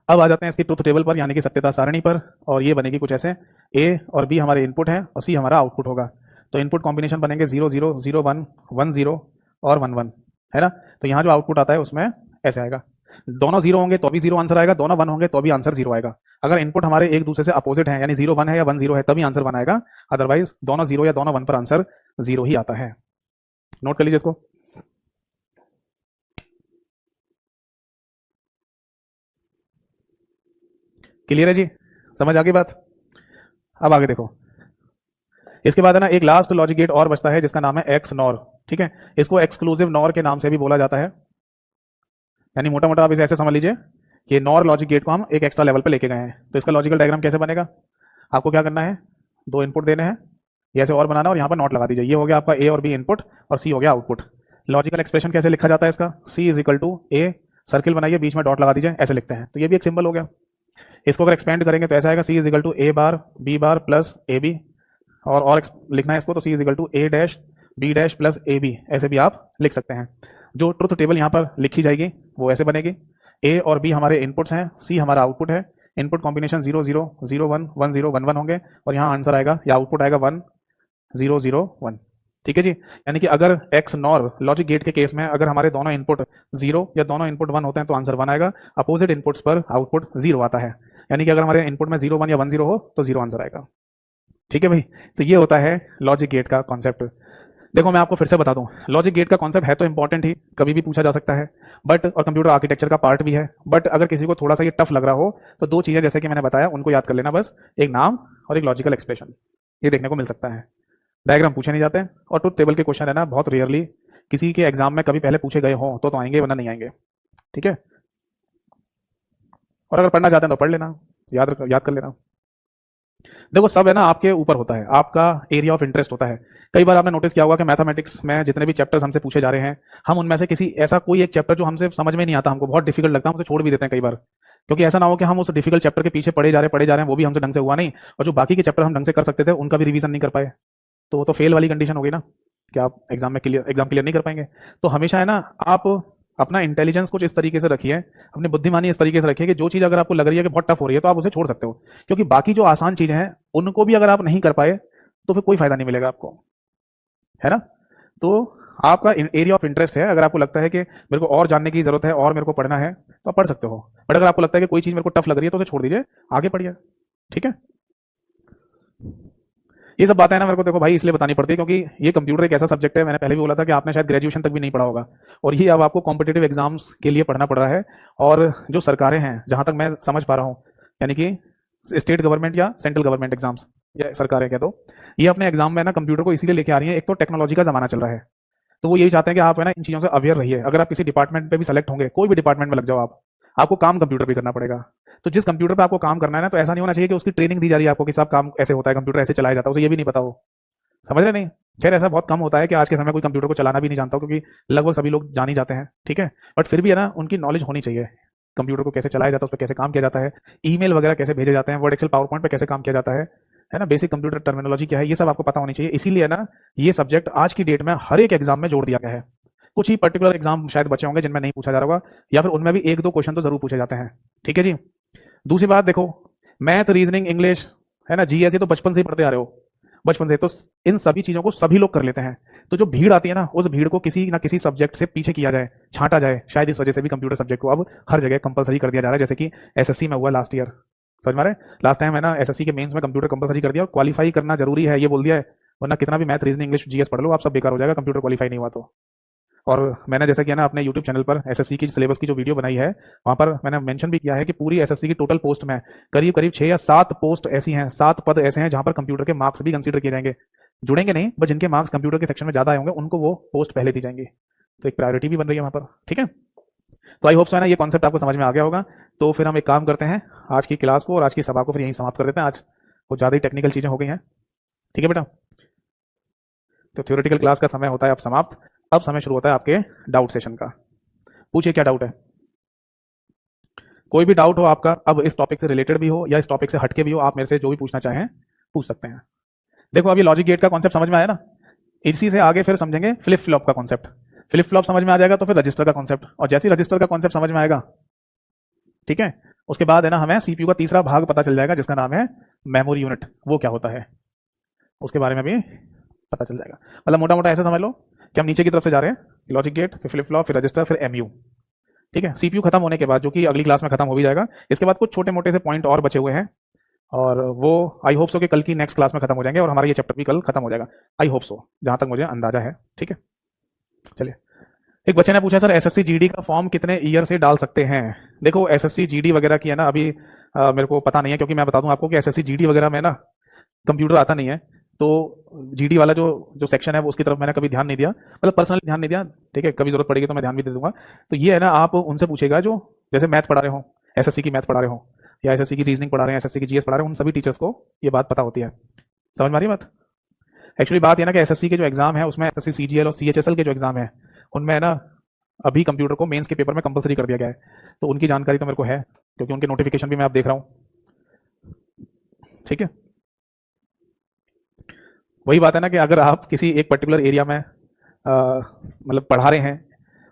अब आ जाते हैं इसकी ट्रुथ टेबल पर, यानी कि सत्यता सारणी पर, और ये बनेगी कुछ ऐसे, ए और बी हमारे इनपुट है और सी हमारा आउटपुट होगा। तो इनपुट कॉम्बिनेशन बनेंगे 0 0 0 1 1 0 और 1 1, है ना। तो यहाँ जो आउटपुट आता है उसमें ऐसे आएगा, दोनों जीरो होंगे तो भी जीरो आंसर आएगा, दोनों वन होंगे तो भी आंसर जीरो आएगा। अगर इनपुट हमारे एक दूसरे से अपोजिट है, यानी जीरो वन है या वन जीरो है, तभी आंसर वन आएगा, अदरवाइज दोनों जीरो या दोनों वन पर आंसर जीरो ही आता है। नोट कर लीजिए इसको। क्लियर है जी, समझ आ गई बात। अब आगे देखो, इसके बाद है ना एक लास्ट लॉजिक गेट और बचता है जिसका नाम है एक्स नॉर। ठीक है, इसको एक्सक्लूसिव नॉर के नाम से भी बोला जाता है, यानी मोटा मोटा आप इसे ऐसे समझ लीजिए कि नॉर लॉजिक गेट को हम एक एक्स्ट्रा लेवल पे लेके गए हैं। तो इसका लॉजिकल डायग्राम कैसे बनेगा, आपको क्या करना है, दो इनपुट देने हैं, ऐसे और बनाना और यहाँ पर नॉट लगा दीजिए। ये हो गया आपका ए और बी इनपुट और सी हो गया आउटपुट। लॉजिकल एक्सप्रेशन कैसे लिखा जाता है इसका, C is equal to A, circle बनाइए, बीच में डॉट लगा दीजिए, ऐसे लिखते हैं। तो ये भी एक सिंबल हो गया। इसको अगर एक्सपेंड करेंगे तो ऐसा आएगा, C is equal to A bar B bar plus A B, और लिखना है इसको तो C is equal to A dash B dash plus A B, ऐसे भी आप लिख सकते हैं। जो ट्रुथ टेबल यहाँ पर लिखी जाएगी वो ऐसे बनेगी, ए और बी हमारे इनपुट्स हैं, सी हमारा आउटपुट है, इनपुट कॉम्बिनेशन 0 0 0 1 1 0 1 1 होंगे, और यहाँ आंसर आएगा या आउटपुट आएगा 1 0 0 1। ठीक है जी, यानी कि अगर एक्स नॉर लॉजिक गेट के केस में अगर हमारे दोनों इनपुट 0 या दोनों इनपुट 1 होते हैं तो आंसर 1 आएगा, अपोजिट इनपुट्स पर आउटपुट 0 आता है, यानी कि अगर हमारे इनपुट में 0 1 या 1 0 हो तो 0 आंसर आएगा। ठीक है भाई, तो ये होता है लॉजिक गेट का कॉन्सेप्ट। देखो मैं आपको फिर से बता दूं, लॉजिक गेट का कॉन्सेप्ट है तो इंपॉर्टेंट ही, कभी भी पूछा जा सकता है, बट और कंप्यूटर आर्किटेक्चर का पार्ट भी है, बट अगर किसी को थोड़ा सा ये टफ लग रहा हो तो दो चीजें जैसे कि मैंने बताया उनको याद कर लेना बस, एक नाम और एक लॉजिकल एक्सप्रेशन, ये देखने को मिल सकता है। डायग्राम पूछे नहीं जाते, और ट्रुथ टेबल के क्वेश्चन है ना बहुत रेयरली किसी के एग्जाम में कभी पहले पूछे गए हो तो आएंगे, वरना नहीं आएंगे। ठीक है, और अगर पढ़ना चाहते हैं तो पढ़ लेना, याद कर लेना। देखो सब है ना आपके ऊपर होता है, आपका एरिया ऑफ इंटरेस्ट होता है। कई बार आपने नोटिस किया होगा कि मैथमेटिक्स में जितने भी चैप्टर्स हमसे पूछे जा रहे हैं, हम उनमें से किसी ऐसा कोई एक चैप्टर जो हमसे समझ में नहीं आता, हमको बहुत डिफिकल्ट लगता है, हम उसे छोड़ भी देते हैं कई बार, क्योंकि ऐसा ना हो कि हम उस डिफिकल्ट चैप्टर के पीछे पढ़े जा रहे हैं, वो भी हमसे ढंग से हुआ नहीं, और जो बाकी के चैप्टर हम ढंग से कर सकते थे उनका भी रिवीजन नहीं कर पाए, तो वो तो फेल वाली कंडीशन होगी ना, कि आप एग्जाम क्लियर नहीं कर पाएंगे। तो हमेशा है ना आप अपना इंटेलिजेंस कुछ इस तरीके से रखिए, अपनी बुद्धिमानी इस तरीके से रखिए कि जो चीज़ अगर आपको लग रही है कि बहुत टफ हो रही है तो आप उसे छोड़ सकते हो, क्योंकि बाकी जो आसान चीज़ें हैं उनको भी अगर आप नहीं कर पाए तो फिर कोई फायदा नहीं मिलेगा आपको, है ना। तो आपका एरिया ऑफ इंटरेस्ट है, अगर आपको लगता है कि मेरे को और जानने की जरूरत है और मेरे को पढ़ना है तो आप पढ़ सकते हो, बट अगर आपको लगता है कि कोई चीज़ मेरे को टफ लग रही है तो उसे छोड़ दीजिए, आगे पढ़िए। ठीक है, ये सब बातें ना मेरे को देखो भाई इसलिए बतानी पड़ती है क्योंकि ये कंप्यूटर एक ऐसा सब्जेक्ट है, मैंने पहले भी बोला था कि आपने शायद ग्रेजुएशन तक भी नहीं पढ़ा होगा, और ये अब आपको कॉम्पिटेटिव एग्जाम्स के लिए पढ़ना पड़ रहा है। और जो सरकारें हैं जहां तक मैं समझ पा रहा हूँ, यानी कि स्टेट गवर्नमेंट या सेंट्रल गवर्नमेंट एग्जाम्स या सरकारें कह दो, ये अपने एग्जाम में ना कंप्यूटर को इसीलिए लेके आ रही है, एक तो टेक्नोलॉजी का जमाना चल रहा है, तो वो यही चाहते हैं कि आप है ना इन चीज़ों से अवेयर रहिए। अगर आप किसी डिपार्टमेंट पे भी सेलेक्ट होंगे, कोई भी डिपार्टमेंट में लग जाओ आप, आपको काम कंप्यूटर पे करना पड़ेगा। तो जिस कंप्यूटर पे आपको काम करना है ना, तो ऐसा नहीं होना चाहिए कि उसकी ट्रेनिंग दी जा रही है आपको कि साहब काम ऐसे होता है, कंप्यूटर ऐसे चलाया जाता है, उसे ये भी नहीं पता हो, समझ रहे नहीं। खैर ऐसा बहुत कम होता है कि आज के समय कोई कंप्यूटर को चलाना भी नहीं जानता हो, क्योंकि लगभग सभी लोग जान ही जाते हैं। ठीक है, बट फिर भी है ना उनकी नॉलेज होनी चाहिए, कंप्यूटर को कैसे चलाया जाता है, उस पर कैसे काम किया जाता है, ईमेल वगैरह कैसे भेजे जाते हैं, वर्ड एक्सेल पावर पॉइंट पे कैसे काम किया जाता है ना, बेसिक कंप्यूटर टर्मिनोलॉजी क्या है, ये सब आपको पता होनी चाहिए। इसीलिए ना ये सब्जेक्ट आज की डेट में हर एक एग्जाम में जोड़ दिया गया है। कुछ ही पर्टिकुलर एग्जाम शायद बचे होंगे जिनमें नहीं पूछा जा रहा होगा, या फिर उनमें भी एक दो क्वेश्चन तो जरूर पूछे जाते हैं। ठीक है जी, दूसरी बात देखो, मैथ रीजनिंग इंग्लिश है ना, जीएस, ये तो बचपन से ही पढ़ते आ रहे हो, बचपन से, तो इन सभी चीजों को सभी लोग कर लेते हैं। तो जो भीड़ आती है ना, उस भीड़ को किसी ना किसी सब्जेक्ट से पीछे किया जाए, छांटा जाए, शायद इस वजह से भी कंप्यूटर सब्जेक्ट को अब हर जगह कंपलसरी कर दिया जा रहा है, जैसे कि एसएससी में हुआ लास्ट ईयर, समझ में रहे, लास्ट टाइम है ना एसएससी के मेंस में कंप्यूटर कंपलसरी कर दिया, और क्वालिफाई करना जरूरी है ये बोल दिया है, वरना कितना भी मैथ रीजनिंग इंग्लिश जीएस पढ़ लो आप सब बेकार हो जाएगा, कंप्यूटर क्वालिफाई नहीं हुआ तो। और मैंने जैसा कि ना अपने यूट्यूब चैनल पर एसएससी की सिलेबस की जो वीडियो बनाई है, वहां पर मैंने मेंशन भी किया है कि पूरी एसएससी की टोटल पोस्ट में करीब करीब 6 या 7 पोस्ट ऐसी हैं, 7 पद ऐसे हैं जहां पर कंप्यूटर के मार्क्स भी कंसीडर किए जाएंगे, जुड़ेंगे नहीं, बट जिनके मार्क्स कंप्यूटर के सेक्शन में ज्यादा आए होंगे उनको वो पोस्ट पहले दी जाएंगी, तो एक प्रायोरिटी भी बन रही है वहां पर। ठीक है, तो आई होप सो है ना ये कॉन्सेप्ट आपको समझ में आ गया होगा। तो फिर हम एक काम करते हैं, आज की क्लास को और आज की सभा को फिर यहीं समाप्त कर देते हैं, आज कुछ ज्यादा ही टेक्निकल चीजें हो गई हैं। ठीक है बेटा, तो थ्योरेटिकल क्लास का समय होता है अब समाप्त, अब समय शुरू होता है आपके डाउट सेशन का। पूछिए क्या डाउट है, कोई भी डाउट हो आपका, अब इस टॉपिक से रिलेटेड भी हो या इस टॉपिक से हटके भी हो, आप मेरे से जो भी पूछना चाहें पूछ सकते हैं। देखो अभी लॉजिक गेट का कॉन्सेप्ट समझ में आया ना, इसी से आगे फिर समझेंगे फ्लिप फ्लॉप का कॉन्सेप्ट, फ्लिप फ्लॉप समझ में आ जाएगा तो फिर रजिस्टर का कॉन्सेप्ट, और जैसे रजिस्टर का कॉन्सेप्ट समझ में आएगा, ठीक है, उसके बाद है ना हमें सीपीयू का तीसरा भाग पता चल जाएगा जिसका नाम है मेमोरी यूनिट, वो क्या होता है उसके बारे में भी पता चल जाएगा। मतलब मोटा मोटा ऐसे समझ लो कि हम नीचे की तरफ से जा रहे हैं, लॉजिक गेट, फिर फ्लिप फ्लॉप, फिर रजिस्टर, फिर एमयू। ठीक है, सीपीयू खत्म होने के बाद, जो कि अगली क्लास में खत्म हो भी जाएगा, इसके बाद कुछ छोटे मोटे से पॉइंट और बचे हुए हैं, और वो आई होप सो कि कल की नेक्स्ट क्लास में खत्म हो जाएंगे, और हमारा ये चैप्टर भी कल खत्म हो जाएगा, आई होप सो, जहां तक मुझे अंदाजा है। ठीक है, चलिए। एक बच्चे ने पूछा सर एसएससी जीडी का फॉर्म कितने ईयर से डाल सकते हैं? देखो एसएससी जीडी वगैरह की है ना, अभी मेरे को पता नहीं है, क्योंकि मैं बता दूं आपको कि एसएससी जीडी वगैरह में ना कंप्यूटर आता नहीं है, तो जीडी वाला जो जो सेक्शन है वो उसकी तरफ मैंने कभी ध्यान नहीं दिया, मतलब पर्सनली ध्यान नहीं दिया। ठीक है, कभी जरूरत पड़ेगी तो मैं ध्यान भी दे दूंगा। तो ये है ना, आप उनसे पूछेगा जो जैसे मैथ पढ़ा रहे हो, एसएससी की मैथ पढ़ा रहे हो, या एसएससी की रीजनिंग पढ़ा रहे हैं, एसएससी की जीएस पढ़ा रहे हैं, उन सभी टीचर्स को ये बात पता होती है। समझ में आ रही बात? एक्चुअली बात ये ना कि एसएससी के जो एग्जाम है उसमें एसएससी सीजीएल और सीएचएसएल के जो एग्जाम है उनमें ना अभी कंप्यूटर को मेंस के पेपर में कंपलसरी कर दिया गया है, तो उनकी जानकारी तो मेरे को है, क्योंकि उनके नोटिफिकेशन भी मैं आप देख रहा हूँ। ठीक है, वही बात है ना कि अगर आप किसी एक पर्टिकुलर एरिया में मतलब पढ़ा रहे हैं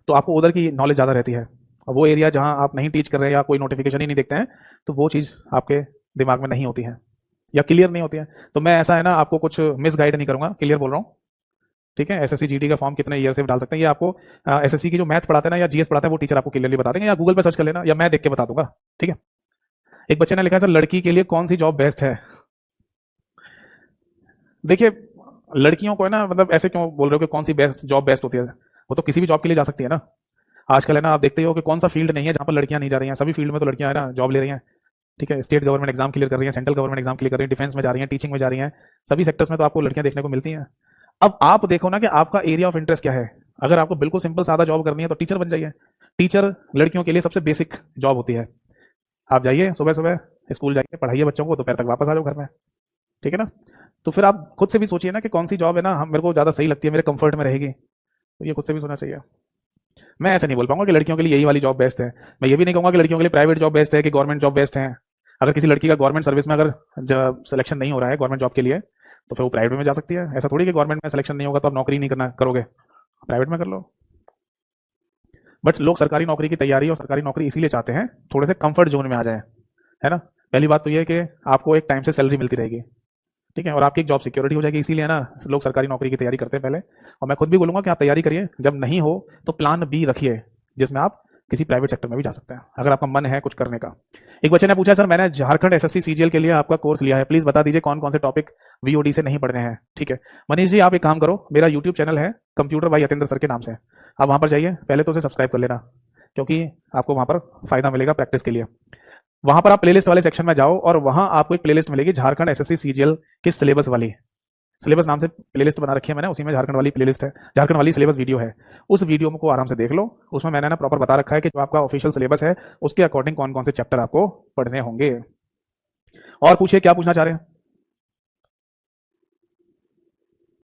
तो आपको उधर की नॉलेज ज़्यादा रहती है, और वो एरिया जहाँ आप नहीं टीच कर रहे हैं या कोई नोटिफिकेशन ही नहीं देखते हैं तो वो चीज़ आपके दिमाग में नहीं होती है या क्लियर नहीं होती है। तो मैं ऐसा है ना आपको कुछ मिस गाइड नहीं करूँगा, क्लियर बोल रहा हूँ। ठीक है, एसएससी जीडी का फॉर्म कितने ईयर से डाल सकते हैं ये आपको एसएससी की जो मैथ पढ़ाते हैं ना या जीएस पढ़ाते हैं वो टीचर आपको क्लियरली बता देंगे, या गूगल पे सर्च कर लेना, या मैं देख के बता दूंगा। ठीक है, एक बच्चे ने लिखा है सर लड़की के लिए कौन सी जॉब बेस्ट है? देखिए लड़कियों को है ना, मतलब ऐसे क्यों बोल रहे हो कि कौन सी बेस्ट जॉब बेस्ट होती है? वो तो किसी भी जॉब के लिए जा सकती है ना। आजकल है ना आप देखते हो कि कौन सा फील्ड नहीं है जहाँ पर लड़कियां नहीं जा रही हैं, सभी फील्ड में तो लड़कियां है ना जॉब ले रही हैं। ठीक है, स्टेट गवर्नमेंट एग्जाम क्लियर कर रही हैं, सेंट्रल गवर्नमेंट एग्जाम क्लियर कर रही हैं, डिफेंस में जा रही हैं, टीचिंग में जा रही हैं, सभी सेक्टर्स में तो आपको लड़कियां देखने को मिलती हैं। अब आप देखो ना कि आपका एरिया ऑफ इंटरेस्ट क्या है। अगर आपको बिल्कुल सिंपल सादा जॉब करनी है तो टीचर बन जाइए। टीचर लड़कियों के लिए सबसे बेसिक जॉब होती है। आप जाइए सुबह सुबह स्कूल जाइए, पढ़ाइए बच्चों को, दोपहर तक वापस आ जाओ घर में। ठीक है ना? तो फिर आप खुद से भी सोचिए ना कि कौन सी जॉब है ना हम मेरे को ज़्यादा सही लगती है, मेरे कंफर्ट में रहेगी, तो ये खुद से भी सोचना चाहिए। मैं ऐसे नहीं बोल पाऊंगा कि लड़कियों के लिए यही वाली जॉब बेस्ट है। मैं ये भी नहीं कहूंगा कि लड़कियों के लिए प्राइवेट जॉब बेस्ट है कि गवर्नमेंट जॉब बेस्ट है। अगर किसी लड़की का गवर्नमेंट सर्विस में अगर सिलेक्शन नहीं हो रहा है गवर्नमेंट जॉब के लिए तो फिर वो प्राइवेट में जा सकती है। ऐसा थोड़ी कि गवर्नमेंट में सिलेक्शन नहीं होगा तो आप नौकरी नहीं करना करोगे, प्राइवेट में कर लो। बट लोग सरकारी नौकरी की तैयारी और सरकारी नौकरी इसीलिए चाहते हैं थोड़े से कंफर्ट जोन में आ जाए, है ना। पहली बात तो ये है कि आपको एक टाइम से सैलरी मिलती रहेगी, ठीक है, और आपकी एक जॉब सिक्योरिटी हो जाएगी, इसीलिए ना लोग सरकारी नौकरी की तैयारी करते हैं पहले। और मैं खुद भी बोलूंगा कि आप तैयारी करिए, जब नहीं हो तो प्लान बी रखिए जिसमें आप किसी प्राइवेट सेक्टर में भी जा सकते हैं अगर आपका मन है कुछ करने का। एक बच्चे ने पूछा सर मैंने झारखंड एसएससी सीजीएल के लिए आपका कोर्स लिया है, प्लीज बता दीजिए कौन कौन से टॉपिक वीओडी से नहीं पढ़ने हैं। ठीक है मनीष जी, आप एक काम करो, मेरा यूट्यूब चैनल है कंप्यूटर बाई यतेंद्र सर के नाम से, आप वहां पर जाइए, पहले तो उसे सब्सक्राइब कर लेना क्योंकि आपको वहां पर फायदा मिलेगा प्रैक्टिस के लिए। वहां पर आप प्लेलिस्ट वाले सेक्शन में जाओ और वहां आपको एक प्लेलिस्ट मिलेगी झारखंड एसएससी सीजीएल के सिलेबस वाली, सिलेबस नाम से प्लेलिस्ट बना रखी है मैंने, उसी में झारखंड वाली प्लेलिस्ट है, झारखंड वाली सिलेबस वीडियो है। उस वीडियो को आराम से देख लो, उसमें मैंने ना प्रॉपर बता रखा है कि जो आपका ऑफिशियल सिलेबस है उसके अकॉर्डिंग कौन कौन से चैप्टर आपको पढ़ने होंगे। और पूछिए क्या पूछना चाह रहे हैं।